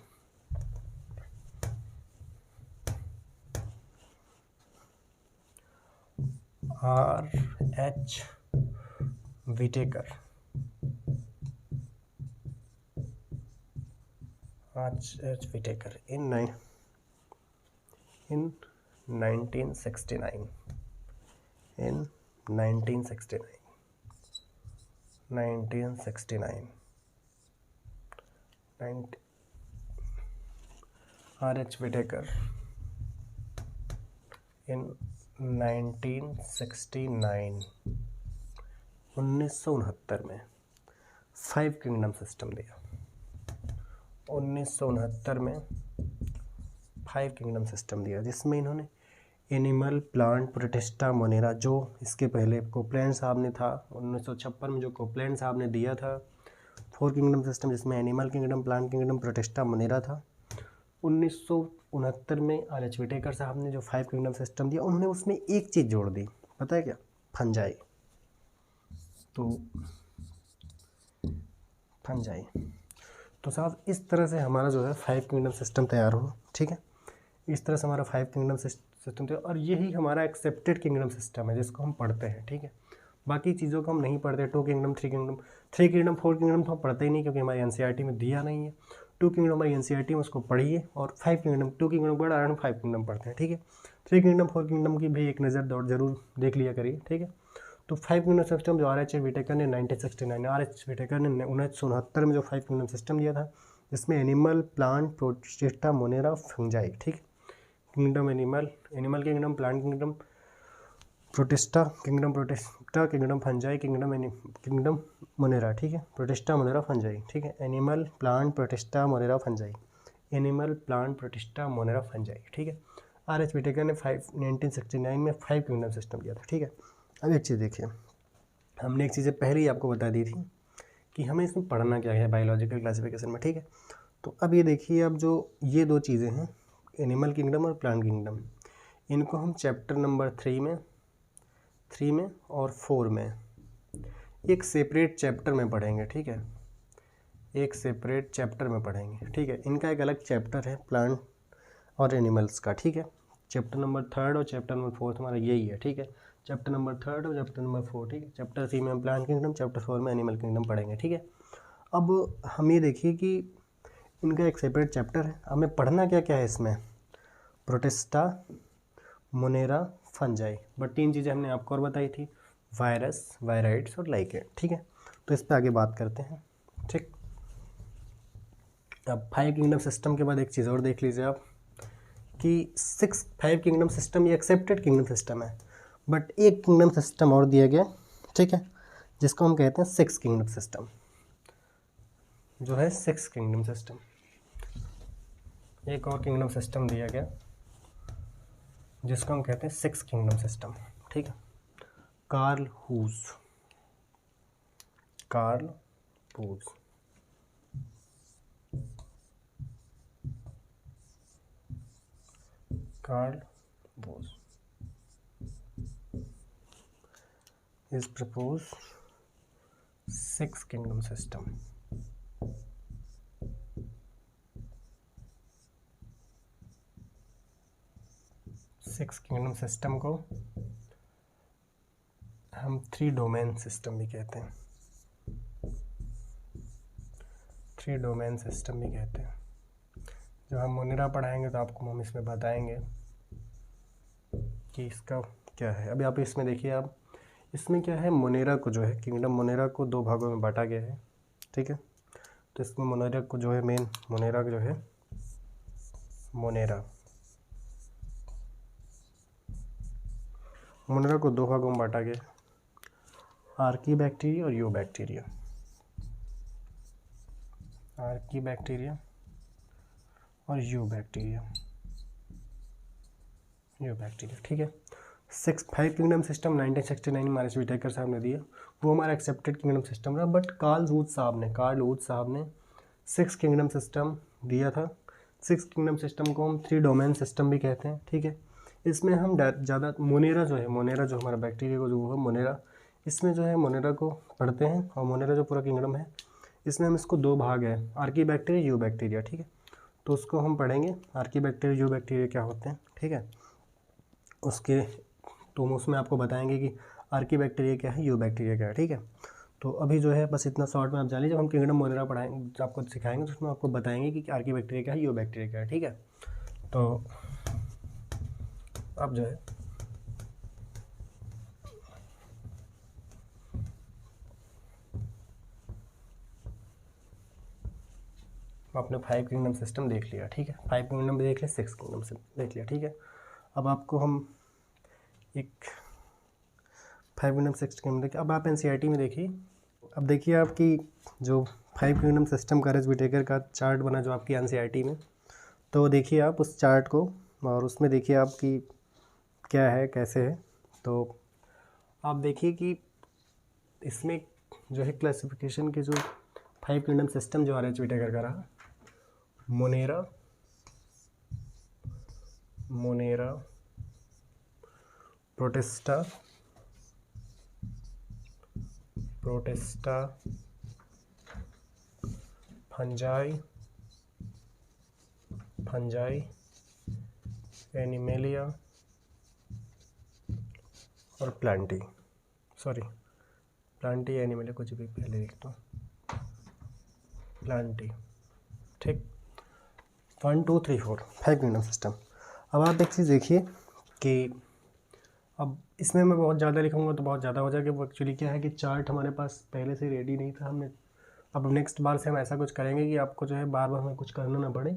R.H. Whittaker. R.H. Whittaker in 1969 R.H. Whittaker in 1969 में 5 किंगडम सिस्टम दिया। 1969 में 5 किंगडम सिस्टम दिया जिसमें इन्होंने एनिमल, प्लांट, प्रोटिस्टा, मोनेरा, जो इसके पहले कोपलैंड साहब ने था 1956 में जो कोपलैंड साहब ने दिया था 4 किंगडम सिस्टम जिसमें animal kingdom, plant kingdom, protista, Monera था। 1969 में R.H. विटेकर साहब ने जो 5 किंगडम सिस्टम दिया उन्होंने उसमें एक चीज़ जोड़ दी, पता है क्या? फंजाई। तो साहब इस तरह से हमारा जो है 5 किंगडम सिस्टम तैयार हुआ, ठीक है। इस तरह से हमारा 5 किंगडम सिस्टम तैयार, और यही हमारा एक्सेप्टेड किंगडम सिस्टम है जिसको हम पढ़ते हैं, ठीक है। बाकी चीज़ों को हम नहीं पढ़ते, 2 किंगडम, 3 किंगडम, 4 किंगडम तो हम पढ़ते ही नहीं क्योंकि हमारी NCERT में दिया नहीं है। 2 किंगडम हमारी NCERT में उसको पढ़िए, और 5 किंगडम, 2 किंगडम पढ़ा और 5 किंगडम पढ़ते हैं, ठीक है। 3 किंगडम, 4 किंगडम की भी एक नज़र जरूर देख लिया करिए, ठीक है। तो 5 किंगडम सिस्टम जो R.H. विटेकर ने 1969 R.H. विटेकर ने 1969 में जो 5 किंगडम सिस्टम दिया था जिसमें animal, plant, protista, Monera, fungi, ठीक है। Kingdom animal kingdom, plant kingdom, Protista kingdom, Fungi kingdom, Monera, ठीक है। प्रोटिस्टा, मोनेरा, फंजाई, ठीक है। Animal, plant, protista, Monera, fungi, animal, plant, protista, Monera, fungi, ठीक है। R.H. विटेकर ने 1969 में 5 किंगडम सिस्टम दिया था, ठीक है। अब एक चीज़ देखिए, हमने एक चीज़ पहले ही आपको बता दी थी कि हमें इसमें पढ़ना क्या है बायोलॉजिकल क्लासिफिकेशन में, ठीक है। तो अब ये देखिए, अब जो ये 2 चीज़ें हैं एनिमल किंगडम और प्लांट किंगडम, इनको हम चैप्टर नंबर 3 में और 4 में एक सेपरेट चैप्टर में पढ़ेंगे, ठीक है। एक सेपरेट चैप्टर में पढ़ेंगे, ठीक है। इनका एक अलग चैप्टर है प्लांट और एनिमल्स का, ठीक है। चैप्टर नंबर 3 और चैप्टर नंबर 4 हमारा यही है, ठीक है। चैप्टर नंबर 3 और चैप्टर नंबर 4, ठीक है। चैप्टर 3 में हम प्लांट किंगडम, चैप्टर 4 में एनिमल किंगडम पढ़ेंगे, ठीक है। अब हम ये देखिए कि इनका एक सेपरेट चैप्टर है, हमें पढ़ना क्या क्या है इसमें, प्रोटिस्टा, मोनेरा, फंजाई, बट 3 चीज़ें हमने आपको और बताई थी, वायरस, वायराइड्स और लाइकेंड, ठीक है। तो इस पर आगे बात करते हैं, ठीक। अब 5 किंगडम सिस्टम के बाद एक चीज़ और देख लीजिए आप कि 5 किंगडम सिस्टम ये एक्सेप्टेड किंगडम सिस्टम है, बट एक किंगडम सिस्टम और दिया गया, ठीक है, जिसको हम कहते हैं 6 किंगडम सिस्टम, जो है 6 किंगडम सिस्टम। एक और किंगडम सिस्टम दिया गया जिसको हम कहते हैं 6 किंगडम सिस्टम, ठीक है। कार्ल पूज, is proposed 6 kingdom system. Six kingdom system को हम 3 डोमेन सिस्टम भी कहते हैं, 3 डोमेन सिस्टम भी कहते हैं। जब हम मोनेरा पढ़ाएंगे तो आपको हम इसमें बताएंगे कि इसका क्या है। अभी आप इसमें देखिए, आप इसमें क्या है, मोनेरा को जो है किंगडम मोनेरा को दो भागों में बांटा गया है, ठीक है। तो इसमें मोनेरा को जो है मेन मोनेरा जो है मोनेरा को दो भागों में बांटा गया है, आर्की बैक्टीरिया और यू बैक्टीरिया। आर्की बैक्टीरिया और यू बैक्टीरिया, ठीक है। 5 किंगडम सिस्टम 1969 में आर.एच. व्हिटेकर साहब ने दिया, वो हमारा एक्सेप्टेड किंगडम सिस्टम रहा। बट कार्ल वुड साहब ने 6 किंगडम सिस्टम दिया था। 6 किंगडम सिस्टम को हम 3 डोमेन सिस्टम भी कहते हैं, ठीक है। इसमें हम ज़्यादा मोनेरा जो हमारा बैक्टीरिया को जो है मोनेरा, इसमें जो है मोनेरा को पढ़ते हैं। और मोनेरा जो पूरा किंगडम है, इसमें हम इसको 2 भाग है, आर्की बैक्टीरिया, यू बैक्टीरिया, ठीक है। तो उसको हम पढ़ेंगे, आर्की बैक्टीरिया, यू बैक्टीरिया क्या होते हैं, ठीक है। उसके तो हम उसमें आपको बताएंगे कि आर्की बैक्टीरिया क्या है, यू बैक्टीरिया क्या है, ठीक है। तो अभी जो है बस इतना शॉर्ट में आप जान लीजिए। जब हम किंगडम मोनेरा पढ़ाएंगे, आपको सिखाएंगे, तो उसमें आपको बताएंगे कि आर्की बैक्टीरिया क्या है, यू बैक्टीरिया क्या है, ठीक है। तो अब जो है आपने 5 किंगडम सिस्टम देख लिया, ठीक है। 5 किंगडम भी देख लिया, 6 किंगडम से देख लिया, ठीक है। अब आपको हम एक 5 किंगडम 6 किंगडम, अब आप एनसीईआरटी में देखिए। अब देखिए आपकी जो 5 किंगडम सिस्टम का आर.एच. व्हिटेकर का चार्ट बना जो आपकी एनसीईआरटी में, तो देखिए आप उस चार्ट को, और उसमें देखिए आपकी क्या है, कैसे है। तो आप देखिए कि इसमें जो है क्लासिफिकेशन के जो 5 किंगडम सिस्टम जो आर.एच. व्हिटेकर का रहा, मोनेरा, प्रोटिस्टा, फंजाई, एनिमेलिया और प्लांटी एनिमेलिया, कुछ भी पहले लिखता हूँ, प्लांटी, ठीक। 1 2 3 4 5 किंगडम सिस्टम। अब आप एक चीज़ देखिए कि अब इसमें मैं बहुत ज़्यादा लिखूँगा तो बहुत ज़्यादा हो जाएगा। वो एक्चुअली क्या है कि चार्ट हमारे पास पहले से रेडी नहीं था, हमने अब नेक्स्ट बार से हम ऐसा कुछ करेंगे कि आपको जो है बार बार हमें कुछ करना ना पड़े।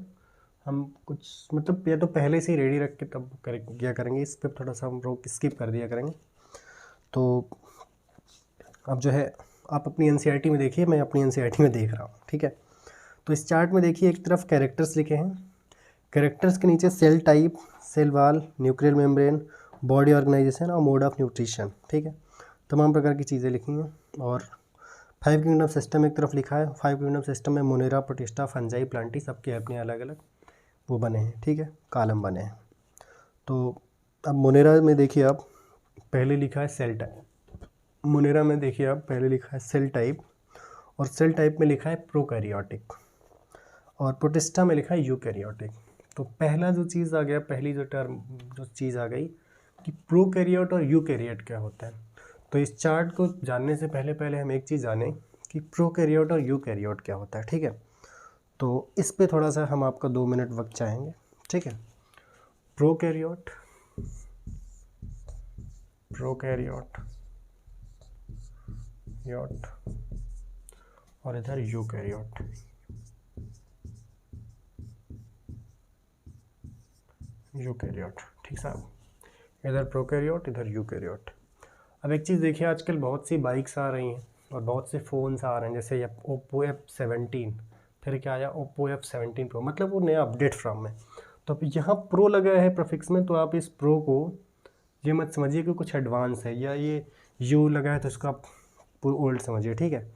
हम कुछ मतलब या तो पहले से ही रेडी रख के तब किया करेंगे, इस पर थोड़ा सा हम रोक स्किप कर दिया करेंगे। तो अब जो है आप अपनी एनसीईआरटी में देखिए, मैं अपनी एनसीईआरटी में देख रहा हूँ, ठीक है। तो इस चार्ट में देखिए एक तरफ कैरेक्टर्स लिखे हैं, कैरेक्टर्स के नीचे cell type, cell wall, nuclear membrane, body organisation और मोड ऑफ न्यूट्रिशन, ठीक है। तमाम प्रकार की चीज़ें लिखी हैं। और 5 किंगडम सिस्टम एक तरफ लिखा है। 5 किंगडम सिस्टम में मोनेरा, प्रोटिस्टा, फंजाई, प्लांटी सबके अपने अलग अलग वो बने हैं, ठीक है, कॉलम बने हैं। तो अब मोनेरा में देखिए आप पहले लिखा है सेल टाइप, मोनेरा में देखिए आप पहले लिखा है सेल टाइप, और सेल टाइप में लिखा है प्रोकैरियोटिक, और प्रोटिस्टा में लिखा है यूकैरियोटिक। तो पहला जो चीज़ आ गया, पहली जो चीज़ आ गई कि प्रोकैरियोट और यूकैरियोट क्या होता है। तो इस चार्ट को जानने से पहले हम एक चीज़ जानें कि प्रोकैरियोट और यूकैरियोट क्या होता है, ठीक है। तो इस पे थोड़ा सा हम आपका 2 मिनट वक्त चाहेंगे, ठीक है। प्रोकैरियोट और इधर यूकैरियोट, ठीक साहब, इधर प्रोकैरियोट, इधर यूकैरियोट। अब एक चीज़ देखिए, आजकल बहुत सी बाइक्स आ रही हैं और बहुत से फ़ोन्स आ रहे हैं, जैसे ओप्पो F17, फिर क्या आया ओप्पो F17 प्रो, मतलब वो नया अपडेट फ्रॉम है। तो अब यहाँ प्रो लगा है प्रफिक्स में, तो आप इस प्रो को ये मत समझिए कि कुछ एडवांस है, या ये यू लगा है तो इसको आप ओल्ड समझिए, ठीक है।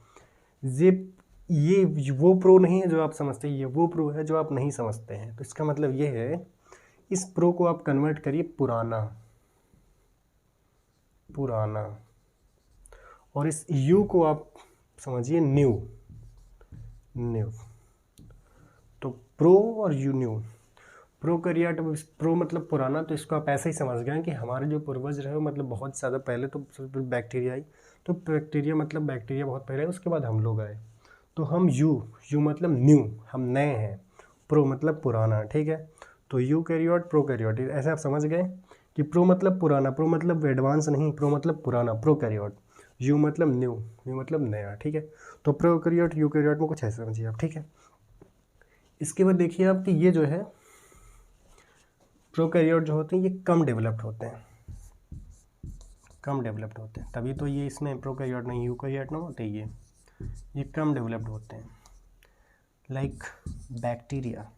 ये वो प्रो नहीं है जो आप समझते हैं, ये वो प्रो है जो आप नहीं समझते हैं। तो इसका मतलब ये है, इस प्रो को आप कन्वर्ट करिए पुराना, और इस यू को आप समझिए न्यू। तो प्रो और यू, न्यू, प्रोकैरियोट, प्रो मतलब पुराना, तो इसको आप ऐसे ही समझ गए कि हमारे जो पूर्वज रहे मतलब बहुत ज़्यादा पहले तो बैक्टीरिया आई, तो बैक्टीरिया मतलब बैक्टीरिया बहुत पहले, उसके बाद हम लोग आए। तो हम यू मतलब न्यू, हम नए हैं, प्रो मतलब पुराना, ठीक है। तो यूकैरियोट, प्रोकैरियोट, ऐसे आप समझ गए कि प्रो मतलब पुराना, प्रो मतलब एडवांस नहीं, प्रो मतलब पुराना, प्रोकैरियोट। यू मतलब न्यू, न्यू मतलब नया, ठीक है। तो प्रोकैरियोट यूकैरियोट में कुछ ऐसे समझिए आप, ठीक है। इसके बाद देखिए आप कि ये जो है प्रोकैरियोट जो होते हैं ये कम डेवलप्ड होते हैं, कम डेवलप्ड होते हैं, तभी तो ये इसमें प्रोकैरियोट नहीं यूकैरियोट में होते, ये कम डेवलप्ड होते हैं। लाइक बैक्टीरिया,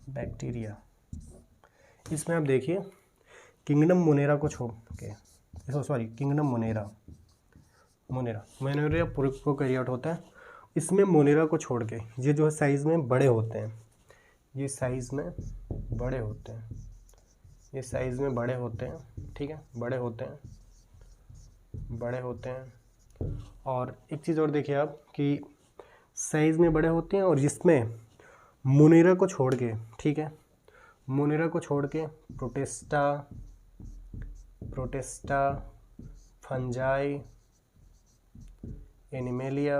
बैक्टीरिया इसमें आप देखिए किंगडम मोनेरा को छोड़ के, sorry kingdom Monera, Monera prokaryote होता है। इसमें मोनेरा को छोड़ के ये जो है साइज़ में बड़े होते हैं, ये साइज़ में बड़े होते हैं, ये साइज़ में बड़े होते हैं, ठीक है, बड़े होते हैं, बड़े होते हैं। और एक चीज़ और देखिए आप कि साइज़ में बड़े होते हैं और जिसमें मोनेरा को छोड़ के, ठीक है, मोनेरा को छोड़ के प्रोटिस्टा, फंजाई, एनिमेलिया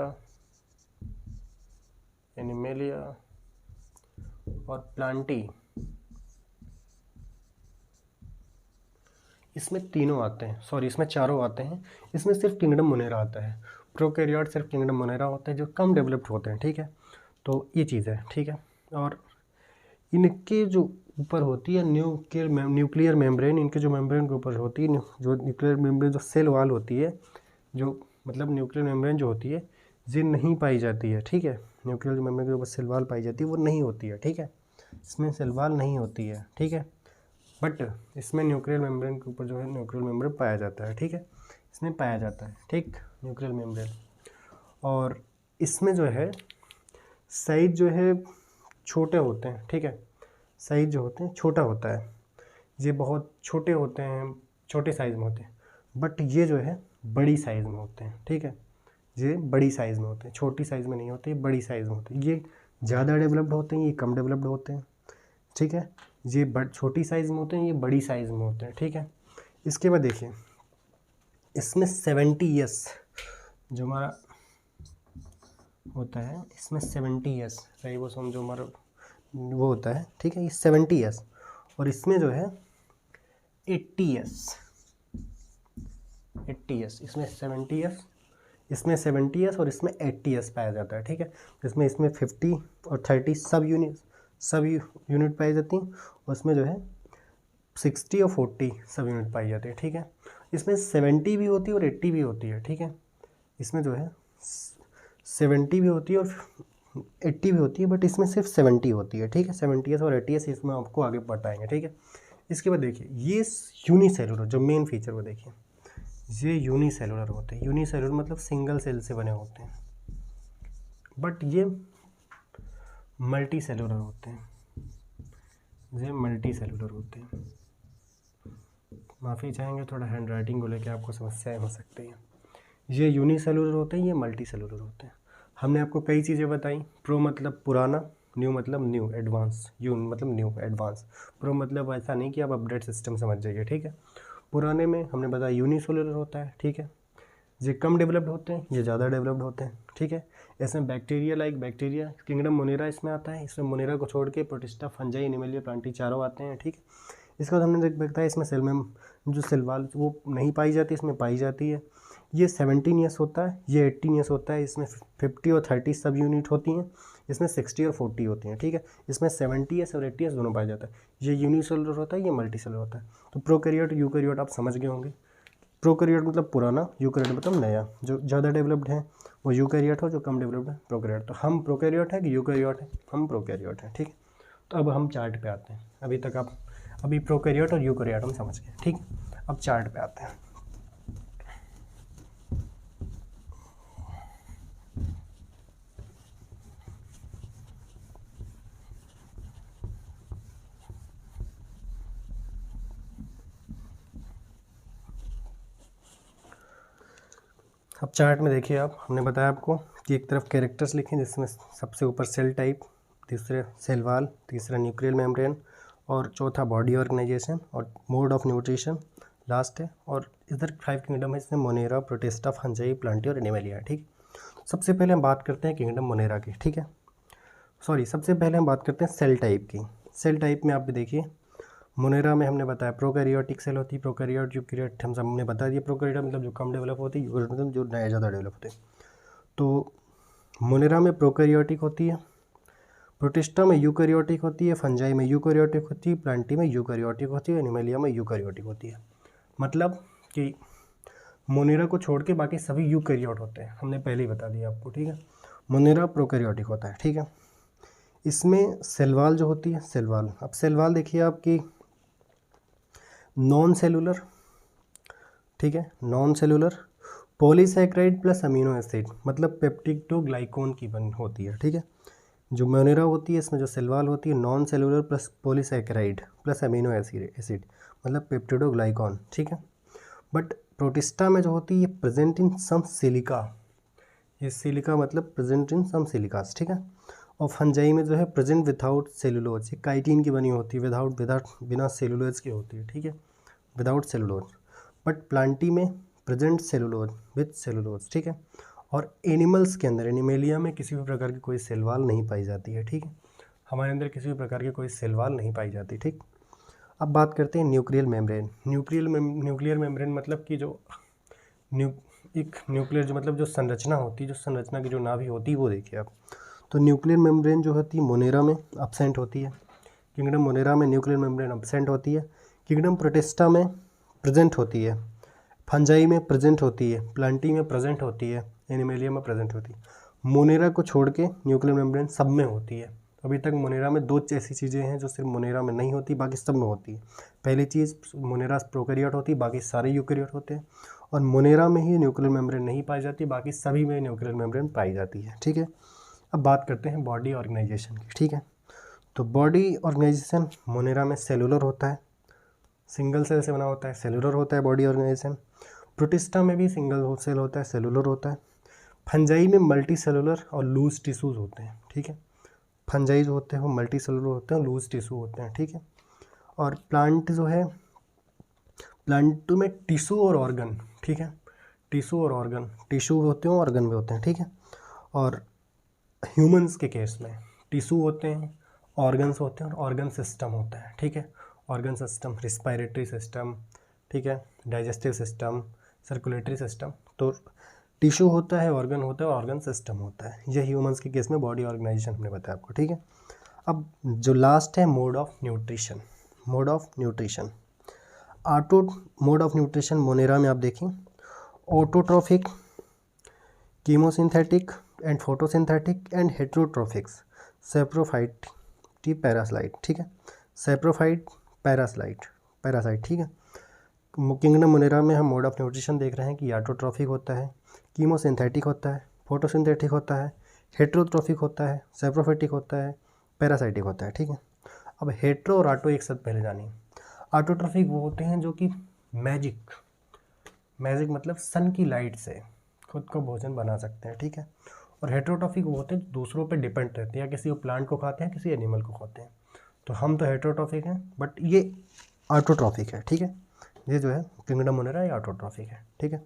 और प्लांटी, इसमें तीनों आते हैं, सॉरी इसमें चारों आते हैं। इसमें सिर्फ किंगडम मोनेरा आता है, प्रोकैरियोट सिर्फ किंगडम मोनेरा होता है जो कम डेवलप्ड होते हैं, ठीक है। तो ये चीज़ है, ठीक है। और इनके जो ऊपर होती है न्यूक्लियर मेम्ब्रेन, इनके जो मेम्ब्रेन के ऊपर होती है, जो न्यूक्लियर मेम्ब्रेन जो सेल वाल होती है, जो मतलब न्यूक्लियर मेम्ब्रेन जो होती है ये नहीं पाई जाती है, ठीक है। न्यूक्लियर मेम्ब्रेन के ऊपर सेल वाल पाई जाती है वो नहीं होती है, ठीक है, इसमें सेल वाल नहीं होती है, ठीक है। बट इसमें न्यूक्लियर मेम्ब्रेन के ऊपर जो है न्यूक्लियर मेम्ब्रेन पाया जाता है, ठीक है, इसमें पाया जाता है, ठीक, न्यूक्लियर मेम्ब्रेन। और इसमें जो है साइज जो है छोटे होते हैं, ठीक है, साइज जो होते हैं छोटा होता है, ये बहुत छोटे होते हैं, छोटे साइज़ में होते हैं। बट ये जो है बड़ी साइज़ में होते हैं, ठीक है, ये बड़ी साइज़ में होते हैं, छोटी साइज़ में नहीं होते, ये बड़ी साइज़ में होते हैं। ये ज़्यादा डेवलप्ड होते हैं, ये कम डेवलप्ड होते हैं, ठीक है। ये छोटी साइज़ में होते हैं, ये बड़ी साइज़ में होते हैं, ठीक है। इसके बाद देखिए इसमें 70 ईयर्स जो हमारा होता है, इसमें 70 ईयर्स राइबोसोम जो हमारा वो होता है, ठीक है, ये 70 ईयर्स। और इसमें जो है 80 ईयर्स, 80 ईयर्स, इसमें 70 ईयर्स, इसमें 70 ईयर्स और इसमें 80 ईयर्स पाया जाता है, ठीक है। इसमें 50 और 30 सब यूनिट पाई जाती हैं, और उसमें जो है 60 और 40 सब यूनिट पाई जाती है, ठीक है। इसमें 70 भी होती है और 80 भी होती है, ठीक है। इसमें जो है 70 भी होती है और 80 भी होती है, बट इसमें सिर्फ 70 होती है, ठीक है। 70 ईयर्स और 80 ईयर्स इसमें आपको आगे बताएंगे, ठीक है। इसके बाद देखिए ये यूनिसेलुलर जो मेन फीचर वो देखिए, ये यूनिसेलुलर होते हैं। यूनिसेलुलर मतलब सिंगल सेल से बने होते हैं, बट ये मल्टी सेलुलर होते हैं, ये मल्टी सेलुलर होते हैं। माफ़ी चाहेंगे, थोड़ा हैंड राइटिंग को लेकर आपको समस्याएं हो सकती हैं। ये यूनिसेलुलर होते हैं, ये मल्टी सेलुलर होते हैं। हमने आपको कई चीज़ें बताई, प्रो मतलब पुराना, न्यू मतलब न्यू एडवांस, मतलब न्यू एडवांस। प्रो मतलब ऐसा नहीं कि आप अपडेट सिस्टम समझ जाइए, ठीक है। पुराने में हमने बताया यूनिसेलुलर होता है, ठीक है। ये कम डेवलप्ड होते हैं, ये ज़्यादा डेवलप्ड होते हैं, ठीक है। इसमें बैक्टीरिया बैक्टीरिया किंगडम मोनेरा इसमें आता है, इसमें मोनेरा को छोड़ के प्रोटिस्टा, फंजाई, एनिमेलिया, प्लांटी चारों आते हैं, ठीक है। इसके बाद हमने बताया इसमें सेल में जो सेल वाल वो नहीं पाई जाती, इसमें पाई जाती है। ये 17 ईयर्स होता है, ये 18 ईयर्स होता है। इसमें 50 और 30 सब यूनिट होती हैं, इसमें 60 और 40 होती हैं, ठीक है। इसमें 70 ईयर्स और 80 ईयर्स दोनों पाया जाता है। ये यूनिसेलुलर होता है, ये मल्टी सेलुलर होता है। तो प्रोकैरियोट यूकैरियोट आप समझ गए होंगे। प्रोकैरियोट मतलब पुराना, यूकैरियोट मतलब नया। जो ज़्यादा डेवलप्ड है वो यूकैरियोट हो, जो कम डेवलप्ड है प्रोकैरियोट। तो हम प्रोकैरियोट है कि यूकैरियोट है? हम प्रोकैरियोट है, ठीक है। तो अब हम चार्ट पे आते हैं। अभी तक आप प्रोकैरियोट और यूकैरियोट हम समझ गए, ठीक। अब चार्ट पे आते हैं। अब चार्ट में देखिए आप, हमने बताया आपको कि एक तरफ कैरेक्टर्स लिखें जिसमें सबसे ऊपर सेल टाइप, दूसरे सेल वाल, तीसरा न्यूक्लियर मेम्ब्रेन और चौथा बॉडी ऑर्गेनाइजेशन और मोड ऑफ न्यूट्रिशन लास्ट है। और इधर 5 किंगडम है, इसमें मोनेरा, प्रोटिस्टा, फंजाई, प्लांटी और एनिमेलिया, ठीक। सबसे पहले हम बात करते हैं किंगडम मोनेरा की, ठीक है। सबसे पहले हम बात करते हैं सेल टाइप की। सेल टाइप में आप देखिए मोनेरा में हमने बताया प्रोकैरियोटिक सेल होती है, प्रोकैरियोट यूकैरियोट हम सबने बता दिया। प्रोकैरियोट मतलब जो कम डेवलप होती है, यूकैरियोट मतलब जो नए ज़्यादा डेवलप होते हैं। तो मोनेरा में प्रोकैरियोटिक होती है, प्रोटिस्टा में यूकैरियोटिक होती है, फंजाई में यूकैरियोटिक होती है, प्लांटी में यूकैरियोटिक होती है, एनिमलिया में यूकैरियोटिक होती है। मतलब कि मोनेरा को छोड़ के बाकी सभी यूकैरियोट होते हैं, हमने पहले ही बता दिया आपको, ठीक है। मोनेरा प्रोकैरियोटिक होता है, ठीक है। इसमें सेल वॉल जो होती है, सेल वॉल, अब सेल वॉल देखिए आपकी नॉन सेलुलर, ठीक है, non cellular polysaccharide plus amino acid, मतलब पेप्टिडोग्लाइकोन की बन होती है, ठीक है। जो मोनेरा होती है इसमें जो सेल वॉल होती है non cellular plus polysaccharide plus amino acid मतलब पेप्टिडोग्लाइकोन, ठीक है। बट प्रोटिस्टा में जो होती है ये प्रेजेंट इन सम सिलिका, ये सिलिका मतलब प्रेजेंट इन सम सिलिकास, ठीक है। और फंजाई में जो है प्रेजेंट विदाउट सेलुलोज, ये काइटिन की बनी होती है, विदाउट बिना सेलुलोज की होती है, ठीक है, विदाउट सेलुलोज। बट प्लांटी में प्रेजेंट सेलुलोज विथ सेलुलोज, ठीक है। और एनिमल्स के अंदर, एनिमेलिया में किसी भी प्रकार की कोई सेल वॉल नहीं पाई जाती है, ठीक है। हमारे अंदर किसी भी प्रकार की कोई सेल वॉल नहीं पाई जाती, ठीक। अब बात करते हैं न्यूक्लियर मेम्ब्रेन। न्यूक्लियर मेम्ब्रेन मतलब कि जो एक न्यूक्लियर जो मतलब जो संरचना होती है, जो संरचना की जो नाभि होती है वो देखिए आप। तो न्यूक्लियर मेम्ब्रेन जो होती है मोनेरा में अब्सेंट होती है, किंगडम मोनेरा में न्यूक्लियर मेम्ब्रेन अब्सेंट होती है, किंगडम प्रोटिस्टा में प्रेजेंट होती है, फंजाई में प्रेजेंट होती है, प्लांटी में प्रेजेंट होती है, एनिमेलिया में प्रेजेंट होती है। मोनेरा को छोड़ के न्यूक्लियर मेम्ब्रेन सब में होती है। अभी तक मोनेरा में दो ऐसी चीज़ें हैं जो सिर्फ मोनेरा में नहीं होती, बाकी सब में होती है। पहली चीज़ मोनेरा प्रोकैरियोट होती है, बाकी सारे यूकैरियोट होते हैं। और मोनेरा में ही न्यूक्लियर मेम्ब्रेन नहीं पाई जाती, बाकी सभी में न्यूक्लियर मेम्ब्रेन पाई जाती है, ठीक है। अब बात करते हैं बॉडी ऑर्गेनाइजेशन की, ठीक है। तो बॉडी ऑर्गेनाइजेशन मोनेरा में सेलुलर होता है, सिंगल सेल से बना होता है, सेलुलर होता है बॉडी ऑर्गेनाइजेशन। प्रोटिस्टा में भी सिंगल सेल होता है, सेलुलर होता है। फंजाई में मल्टी सेलुलर और लूज टिश्यूज होते हैं, ठीक है। फंजाई जो होते हैं वो मल्टी सेलुलर होते हैं, लूज टिश्यू होते हैं, ठीक है। और प्लांट जो है, प्लांट में टिश्यू और ऑर्गन, ठीक है, टिश्यू और ऑर्गन, टिश्यू होते हैं ऑर्गन भी होते हैं, ठीक है। और ह्यूमंस के केस में टिश्यू होते हैं, ऑर्गन्स होते हैं और ऑर्गन सिस्टम होता है, ठीक है। ऑर्गन सिस्टम, रिस्पायरेटरी सिस्टम, ठीक है, डाइजेस्टिव सिस्टम, सर्कुलेटरी सिस्टम। तो टिश्यू होता है, ऑर्गन होता है, ऑर्गन सिस्टम होता है। यह ह्यूमंस के केस में बॉडी ऑर्गेनाइजेशन हमने बताया आपको, ठीक है। अब जो लास्ट है mode of nutrition, mode of nutrition, auto mode of nutrition Monera में आप देखें autotrophic, chemosynthetic and photosynthetic and heterotrophics, saprophyte parasite, ठीक है, सेप्रोफाइट पैरासाइट, ठीक है। किंगडम मोनेरा में हम मोड ऑफ न्यूट्रिशन देख रहे हैं कि ऑटोट्रोफिक होता है, कीमोसिंथेटिक होता है, फोटोसिंथेटिक होता है, हेट्रोट्रोफिक होता है, सेप्रोफाइटिक होता है, पैरासाइटिक होता है, ठीक है। अब हेट्रो और ऑटो एक साथ पहले जानिए। ऑटोट्रोफिक वो होते हैं जो कि मैजिक मतलब सन की लाइट से खुद को भोजन बना सकते हैं, ठीक है। और हेट्रोट्रोफिक वो होते हैं दूसरों पे डिपेंड रहते हैं, या किसी प्लांट को खाते हैं, किसी एनिमल को खाते हैं। तो हम तो हेट्रोट्रोफिक हैं, बट ये ऑटोट्रोफिक है, ठीक है। ये जो है किंगडम मोनेरा ये ऑटोट्रोफिक है, ठीक है।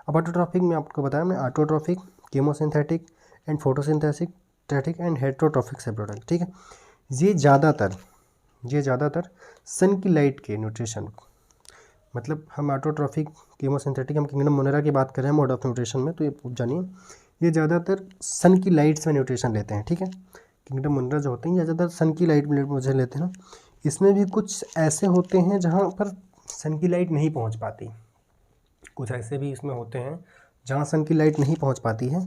अब ऑटोट्रोफिक में आपको बताया हमने autotrophic, chemosynthetic and photosynthetic and heterotrophic saprotrophic, ठीक है। ये ज़्यादातर सन की लाइट के न्यूट्रिशन, मतलब हम ऑटोट्रोफिक, कीमोसिंथेटिक, हम किंगडम मोनेरा की बात कर रहे हैं मोड ऑफ न्यूट्रिशन में, तो ये जानिए ये ज़्यादातर सन की लाइट्स में न्यूट्रिशन लेते हैं, ठीक है। किंगडम मोनेरा जो होते हैं ज़्यादातर सन की लाइट में मुझे लेते हैं। इसमें भी कुछ ऐसे होते हैं जहाँ पर सन की लाइट नहीं पहुँच पाती, कुछ ऐसे भी इसमें होते हैं जहाँ सन की लाइट नहीं पहुँच पाती है,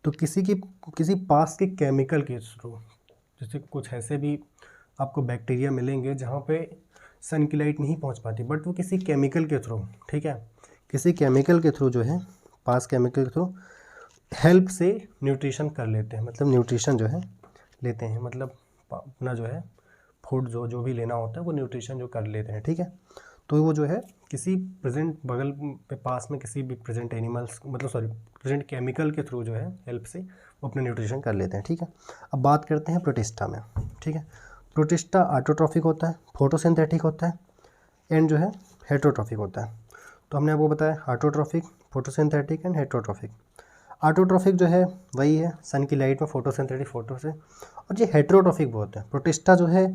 तो किसी पास के केमिकल के थ्रू, जैसे कुछ ऐसे भी आपको बैक्टीरिया मिलेंगे जहाँ पे सन की लाइट नहीं पहुँच पाती, बट वो किसी केमिकल के थ्रू, ठीक है, किसी केमिकल के थ्रू जो है, पास केमिकल के थ्रू हेल्प से न्यूट्रिशन कर लेते हैं, मतलब न्यूट्रिशन जो है लेते हैं, मतलब अपना जो है फूड जो भी लेना होता है वो न्यूट्रिशन जो कर लेते हैं, ठीक है। तो वो जो है किसी प्रेजेंट बगल पे पास में किसी भी प्रेजेंट एनिमल्स प्रेजेंट केमिकल के थ्रू जो है हेल्प से वो अपना न्यूट्रिशन कर लेते हैं, ठीक है। अब बात करते हैं प्रोटिस्टा में, ठीक है। प्रोटिस्टा ऑटोट्रोफिक होता है, फोटोसिंथेटिक होता है एंड जो है हेट्रोट्रोफिक होता है। तो हमने आपको बताया autotrophic, photosynthetic and heterotrophic. Autotrophic जो है वही है सन की लाइट में फोटोसिंथेटिक फोटो से, और ये हेटेरोट्रॉफिक भी होता है। प्रोटिस्टा जो है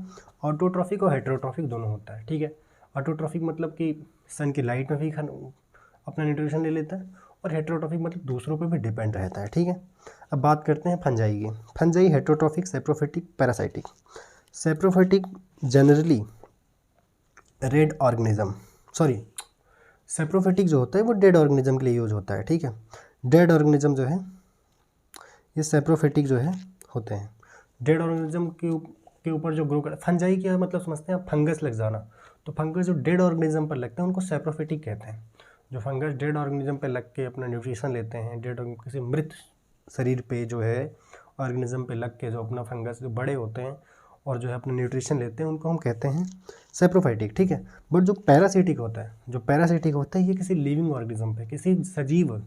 ऑटोट्रॉफिक और हेटेरोट्रॉफिक दोनों होता है, ठीक है। ऑटोट्रॉफिक मतलब कि सन की लाइट में भी अपना न्यूट्रिशन ले लेता है, और हेटेरोट्रॉफिक मतलब दूसरों पे भी डिपेंड रहता है, ठीक है। अब बात करते हैं फंजाई की। Fungi heterotrophic, saprophytic, parasitic. Saprophytic generally red organism, sorry saprophytic जो होता है वो डेड ऑर्गेनिज्म के लिए यूज होता है, ठीक है। डेड ऑर्गेनिज्म जो है ये सेप्रोफिटिक जो है होते हैं। डेड ऑर्गेनिज्म के ऊपर जो ग्रो कर, फंजाई क्या मतलब समझते हैं आप, फंगस लग जाना। तो फंगस जो डेड ऑर्गेनिज्म पर लगते हैं उनको सेप्रोफिटिक कहते हैं। जो फंगस डेड ऑर्गेनिज्म पे लग के अपना न्यूट्रिशन लेते हैं, किसी मृत शरीर पे जो है ऑर्गेनिज्म पे लग के जो अपना फंगस जो बड़े होते हैं और जो है अपना न्यूट्रिशन लेते हैं, उनको हम कहते हैं सेप्रोफाइटिक, ठीक है। बट जो पैरासिटिक होता है, ये किसी लिविंग ऑर्गेनिज्म पे, किसी सजीव,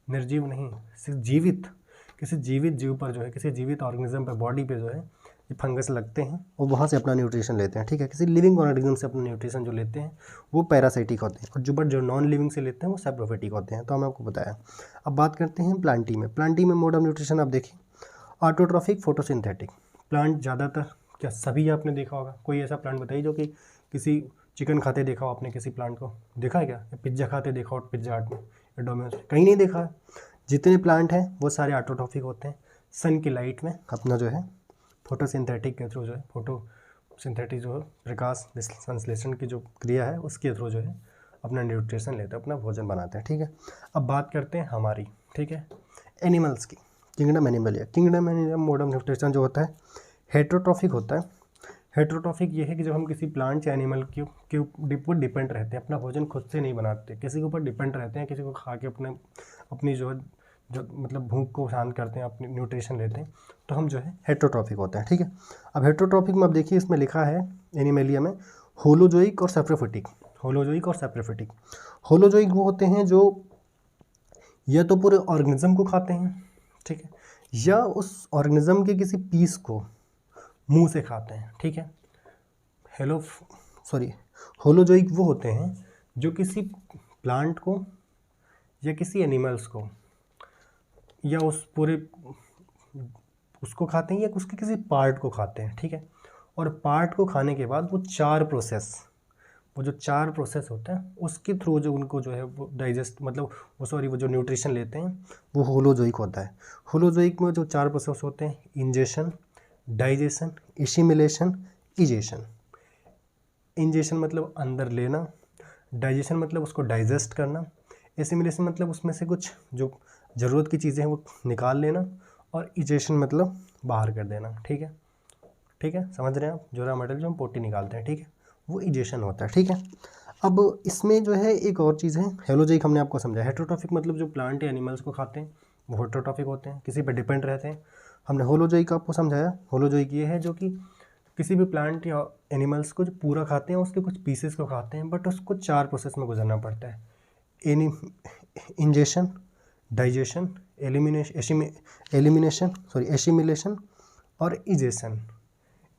निर्जीव नहीं, सिर्फ जीवित, किसी जीवित जीव पर जो है, किसी जीवित ऑर्गेनिज्म पे, बॉडी पे जो है ये फंगस लगते हैं और वहाँ से अपना न्यूट्रिशन लेते हैं, ठीक है। किसी लिविंग ऑर्गेनिज्म से अपना न्यूट्रिशन जो लेते हैं वो पैरासाइटिक होते हैं, और जो नॉन लिविंग से लेते हैं वो सेप्रोफिटिक होते हैं। तो हमने आपको बताया। अब बात करते हैं प्लांटी में। प्लांटी में मोड ऑफ न्यूट्रिशन आप देखिए, ऑटोट्रॉफिक, फोटोसिंथेटिक। प्लांट ज़्यादातर, क्या सभी आपने देखा होगा, कोई ऐसा प्लांट बताइए जो कि किसी चिकन खाते देखा हो आपने, किसी प्लांट को देखा है क्या? पिज्ज़ा खाते देखा हो पिज्ज़ा हट में या डोमिनोज, कहीं नहीं देखा है। जितने प्लांट हैं वो सारे ऑटोट्रॉफिक होते हैं। सन की लाइट में अपना जो है फोटोसिंथेटिक के थ्रू जो है, फोटोसिंथेटिक जो है प्रकाश संश्लेषण की जो क्रिया है उसके थ्रू जो है अपना न्यूट्रिशन लेते हैं, अपना भोजन बनाते हैं, ठीक है। अब बात करते हैं हमारी, ठीक है, एनिमल्स की। किंगडम एनिमल या kingdom animal mode of nutrition जो होता है हेटेरोट्रॉफिक होता है। हेटेरोट्रॉफिक ये है कि जब हम किसी प्लांट या एनिमल के ऊपर डिपेंड रहते हैं, अपना भोजन खुद से नहीं बनाते, किसी के ऊपर डिपेंड रहते हैं, किसी को खा के अपनी जो मतलब भूख को शांत करते हैं, अपनी न्यूट्रिशन लेते हैं, तो हम जो है हेटेरोट्रॉफिक होते हैं, ठीक है। अब हेटेरोट्रॉफिक में अब देखिए इसमें लिखा है एनिमेलिया में होलोजोइक और सेप्रोफिटिक। होलोजोइक और सेप्रोफिटिक। होलोजोइक वो होते हैं जो या तो पूरे ऑर्गेनिज्म को खाते हैं, ठीक है, या उस ऑर्गेनिज्म के किसी पीस को मुंह से खाते हैं, ठीक है। होलोजोइक वो होते हैं जो किसी प्लांट को या किसी एनिमल्स को या उसको खाते हैं या उसके किसी पार्ट को खाते हैं, ठीक है। और पार्ट को खाने के बाद वो जो चार प्रोसेस होते हैं उसके थ्रू जो उनको जो है वो डाइजेस्ट, मतलब वो जो न्यूट्रिशन लेते हैं वो होलोजोइक होता है। होलोजोइक में जो चार प्रोसेस होते हैं, ingestion, digestion, assimilation, egestion. Ingestion मतलब अंदर लेना, डाइजेशन मतलब उसको डाइजेस्ट करना, एसिमिलेशन मतलब उसमें से कुछ जो ज़रूरत की चीज़ें हैं वो निकाल लेना, और इजेशन मतलब बाहर कर देना, ठीक है, ठीक है, समझ रहे हैं आप। जो रॉ मटेरियल जो हम पोटी निकालते हैं, ठीक है, वो इजेशन होता है, ठीक है। अब इसमें जो है एक और चीज़ है, हेलोजोइक हमने आपको समझाया। हेटेरोट्रॉफिक मतलब जो प्लांट या एनिमल्स को खाते हैं वो हेटेरोट्रॉफिक होते हैं, किसी पर डिपेंड रहते हैं। हमने होलोजोइक आपको समझाया। होलोजोइक ये है जो कि किसी भी प्लांट या एनिमल्स को जो पूरा खाते हैं उसके कुछ पीसेस को खाते हैं, बट उसको चार प्रोसेस में गुजरना पड़ता है, इंजेशन, डाइजेशन, एसिमिलेशन और इजेशन।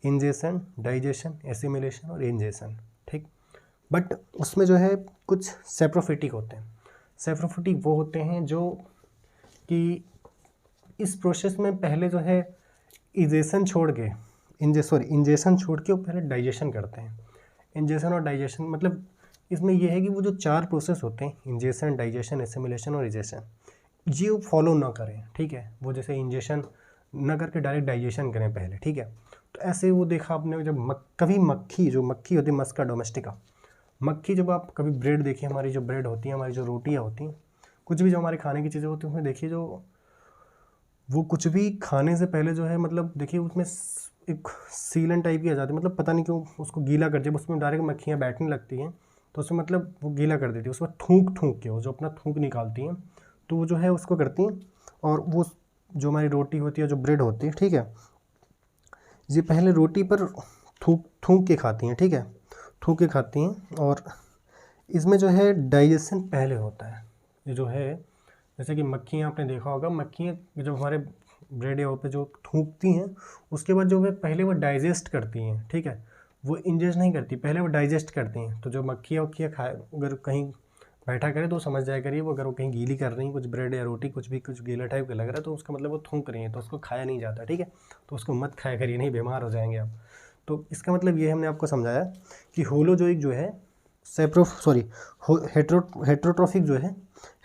इंजेशन, डाइजेशन, एसिमिलेशन और इंजेशन, ठीक। बट उसमें जो है कुछ सेप्रोफिटिक होते हैं। सेप्रोफिटिक वो होते हैं जो कि इस प्रोसेस में पहले जो है इंजेशन छोड़ के वो पहले डाइजेशन करते हैं। इंजेशन और डाइजेशन मतलब इसमें यह है कि वो जो चार प्रोसेस होते हैं, इंजेशन, डाइजेशन, एसिमिलेशन और इजेशन, ये वो फॉलो ना करें, ठीक है। वो जैसे इंजेशन ना करके डायरेक्ट डाइजेशन करें पहले, ठीक है। तो ऐसे वो देखा आपने जब कभी मक्खी होती है, मस्का डोमेस्टिका मक्खी, जब आप कभी ब्रेड देखिए, हमारी जो ब्रेड होती है, हमारी जो रोटियाँ होती हैं, कुछ भी जो हमारे खाने की चीज़ें होती हैं, उसमें देखिए जो वो कुछ भी खाने से पहले जो है, मतलब देखिए उसमें एक सीलन टाइप की आ जाती है, मतलब पता नहीं क्यों उसको गीला कर, जब उसमें डायरेक्ट मक्खियाँ बैठने लगती हैं तो उसमें मतलब वो गीला कर देती है, उसमें थूक के वो जो अपना थूक निकालती हैं, तो वो जो है उसको करती हैं, और वो जो हमारी रोटी होती है, जो ब्रेड होती है, ठीक है, ये पहले रोटी पर थूक के खाती हैं, ठीक है, थूक के खाती हैं। और इसमें जो है डाइजेशन पहले होता है। ये जो है जैसे कि मक्खियाँ आपने देखा होगा, मक्खियाँ जब हमारे ब्रेड या पे जो थूकती हैं उसके बाद जो वे पहले वो डाइजेस्ट करती हैं, ठीक है, वो इंजेस्ट नहीं करती, पहले वो डाइजेस्ट करती हैं। तो जो मक्खियाँ खाए, अगर कहीं बैठा करे तो समझ जाया करिए, वो अगर वो कहीं गीली कर रही है, कुछ ब्रेड या रोटी कुछ भी कुछ गीला टाइप का लग रहा है तो उसका मतलब वो थूक रही है, तो उसको खाया नहीं जाता, ठीक है। तो उसको मत खाया करिए, नहीं बीमार हो जाएंगे आप। तो इसका मतलब ये हमने आपको समझाया कि होलोजोइक जो है हेट्रोट्रॉफिक जो है,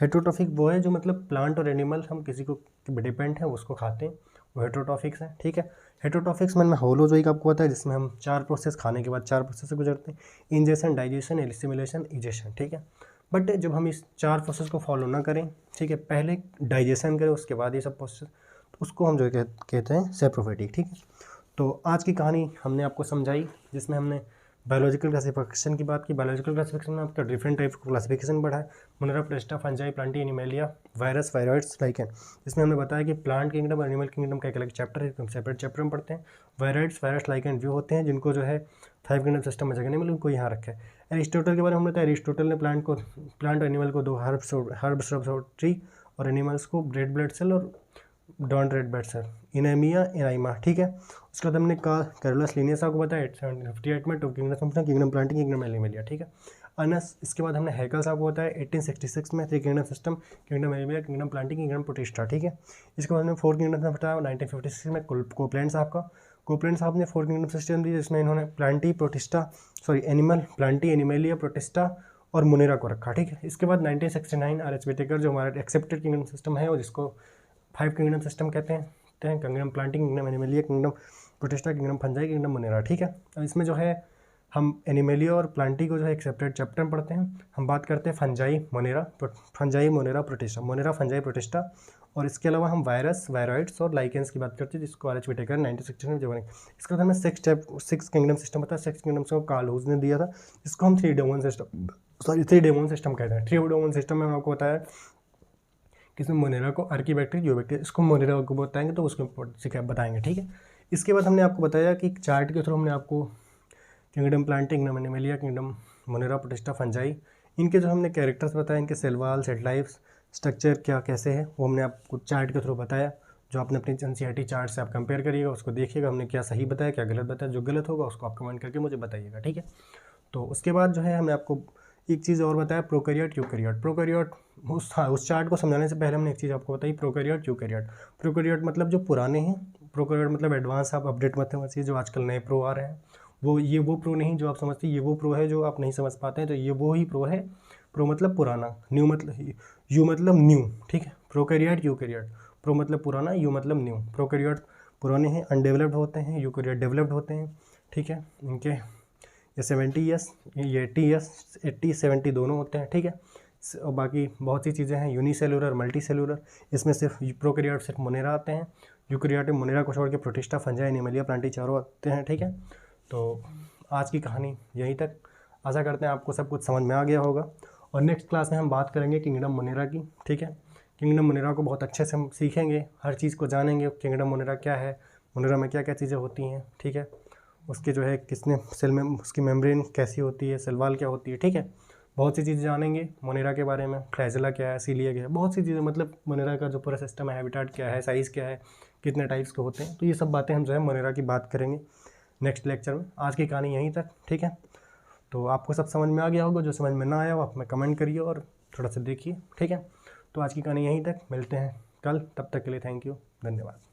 हेट्रोट्रॉफिक वो है जो मतलब प्लांट और एनिमल हम किसी को डिपेंड है उसको खाते हैं, वो हेट्रोट्रॉफिक्स है, ठीक है। हेट्रोट्रॉफिक्स में होलोजोइक आपको पता है जिसमें हम 4 प्रोसेस खाने के बाद 4 प्रोसेस से गुजरते हैं, इंजेशन, डाइजेशन, एसिमिलेशन, इजेशन, ठीक है। बट जब हम इस 4 प्रोसेस को फॉलो ना करें, ठीक है, पहले डाइजेशन करें उसके बाद ये सब प्रोसेस, तो उसको हम जो कहते हैं सेप्रोफेटिक, ठीक है। तो आज की कहानी हमने आपको समझाई जिसमें हमने बायोलॉजिकल क्लासिफिकेशन की बात की। बायोलॉजिकल क्लासिफिकेशन में आपका डिफरेंट टाइप का क्लासिफिकेशन बढ़ा है, Monera, Protista, fungi, Plantae, animalia, virus, viroids, lichen. इसमें हमने बताया कि प्लांट किंगडम और एनिमल किंगडम का एक अलग चैप्टर है, हम सेपरेट चैप्टर में पढ़ते हैं। वायरॉइड्स, वायरस, लाइकेन जो होते हैं जिनको जो है 5 किंगडम सिस्टम में जगह नहीं मिली, उनको यहाँ रखा है। एरिस्टोटल के बारे में हमने बताया, एरिस्टोटल ने प्लांट और एनिमल को 2 हर्ब श्रब्स और ट्री, और एनिमल्स को रेड ब्लड सेल और डॉन रेड ब्लड सेल, इनेमिया, एनाइमा, ठीक है। उसके बाद हमने कैरोलस लिनियस को बताया 1758 में, 2 kingdom, kingdom Plantae, kingdom animalia, ठीक है। अनस, इसके बाद हमने हैकल्स को बताया 1866 में, 3 kingdom system, kingdom Animalia, kingdom Plantae, kingdom protista, ठीक है। इसके बाद हमने 4 किंगडम में बताया 1956 में कोपलैंड साहब का। कोपलैंड साहब ने 4 किंगडम सिस्टम दी जिसमें इन्होंने एनिमल, प्लांटी, एनिमेलिया, प्रोटिस्टा और मोनेरा को रखा, ठीक है। इसके बाद 1969 आर एच विटेकर जो हमारा एक्सेप्टेड किंगडम सिस्टम है और जिसको 5 किंगडम सिस्टम कहते हैं, kingdom Plantae, kingdom Animalia, kingdom Protista, kingdom Fungi, kingdom Monera, ठीक है। अब इसमें जो है हम एनिमेलिया और प्लांटी को जो है एक सेपरेट चैप्टर में पढ़ते हैं। हम बात करते हैं fungi, Monera, protista, Monera, fungi, protista, और इसके अलावा हम वायरस, वायरॉइड्स और लाइकेंस की बात करते हैं जिसको आर एच विटेकर 1960 में जो बने। इसके बाद हमें 6 किंगडम सिस्टम पता है, 6 किंगडम को कार्ल हुज ने दिया था, जिसको हम 3 डोमेन सिस्टम कहते हैं। 3 डोमेन सिस्टम में आपको बताया कि इसमें मोनेरा को आर्कीबैक्टीरिया, जियोबैक्टीरिया, इसको मोनेरा को बताएंगे तो उसको बताएंगे, ठीक है। इसके बाद हमने आपको बताया कि चार्ट के थ्रू हमने आपको kingdom Plantae, kingdom Animalia, kingdom Monera, Protista, Fungi, इनके जो हमने कैरेक्टर्स बताए, इनके cell wall, cell life, structure क्या कैसे है, वो हमने आपको चार्ट के थ्रू बताया। जो आपने अपनी NCERT चार्ट से आप कंपेयर करिएगा, उसको देखिएगा हमने क्या सही बताया, क्या गलत बताया। जो गलत होगा उसको आप कमेंट करके मुझे बताइएगा, ठीक है। तो उसके बाद जो है हमने आपको एक चीज़ और बताया, प्रोकैरियोट, यूकैरियोट। प्रोकैरियोट उस चार्ट को समझाने से पहले हमने एक चीज़ आपको बताई, प्रोकैरियोट, यूकैरियोट। प्रोकैरियोट मतलब जो पुराने हैं, प्रोकैरियोट मतलब एडवांस, आप अपडेट मत होना चाहिए, जो आजकल नए प्रो आ रहे हैं वो प्रो नहीं जो आप समझते, ये वो प्रो है जो आप नहीं समझ पाते हैं, तो ये वो ही प्रो है। प्रो मतलब पुराना, न्यू मतलब यू मतलब न्यू, ठीक है। प्रोकैरियोट, यूकैरियोट, प्रो मतलब पुराना, यू मतलब न्यू। प्रोकैरियोट पुराने हैं, अनडेवलप्ड होते हैं, यूकैरियोट डेवलप्ड होते हैं, ठीक है। इनके ये 70 ईयर्स, ये 80 ईयर्स, 80 70 दोनों होते हैं, ठीक है। और बाकी बहुत सी चीज़ें हैं, यूनिसेलुलर, मल्टी सेलुलर। इसमें सिर्फ प्रोकैरियोट सिर्फ मोनेरा आते हैं, यूकैरियोट में मोनेरा को छोड़ के प्रोटिस्टा, फंजाई, एनिमेलिया, प्लांटी चारों आते हैं, ठीक है। तो आज की कहानी यहीं तक। आशा करते हैं आपको सब कुछ समझ में आ गया होगा, और नेक्स्ट क्लास में हम बात करेंगे किंगडम मोनेरा की, ठीक है। किंगडम मोनेरा को बहुत अच्छे से हम सीखेंगे, हर चीज़ को जानेंगे, किंगडम मोनेरा क्या है, मोनेरा में क्या क्या चीज़ें होती हैं, ठीक है। उसके जो है किसने सेल में उसकी मेम्ब्रेन कैसी होती है, सेल वॉल क्या होती है, ठीक है। बहुत सी चीज़ें जानेंगे मोनेरा के बारे में, फ्लैजेला क्या है, सीलिया क्या है, बहुत सी चीज़ें, मतलब मोनेरा का जो पूरा सिस्टम है, हैबिटेट क्या है, साइज़ क्या है, कितने टाइप्स के होते हैं, तो ये सब बातें हम जो है मोनेरा की बात करेंगे नेक्स्ट लेक्चर में। आज की कहानी यहीं तक, ठीक है। तो आपको सब समझ में आ गया होगा, जो समझ में ना आया हो आप में कमेंट करिए और थोड़ा सा देखिए, ठीक है। तो आज की कहानी यहीं तक, मिलते हैं कल, तब तक के लिए थैंक यू, धन्यवाद।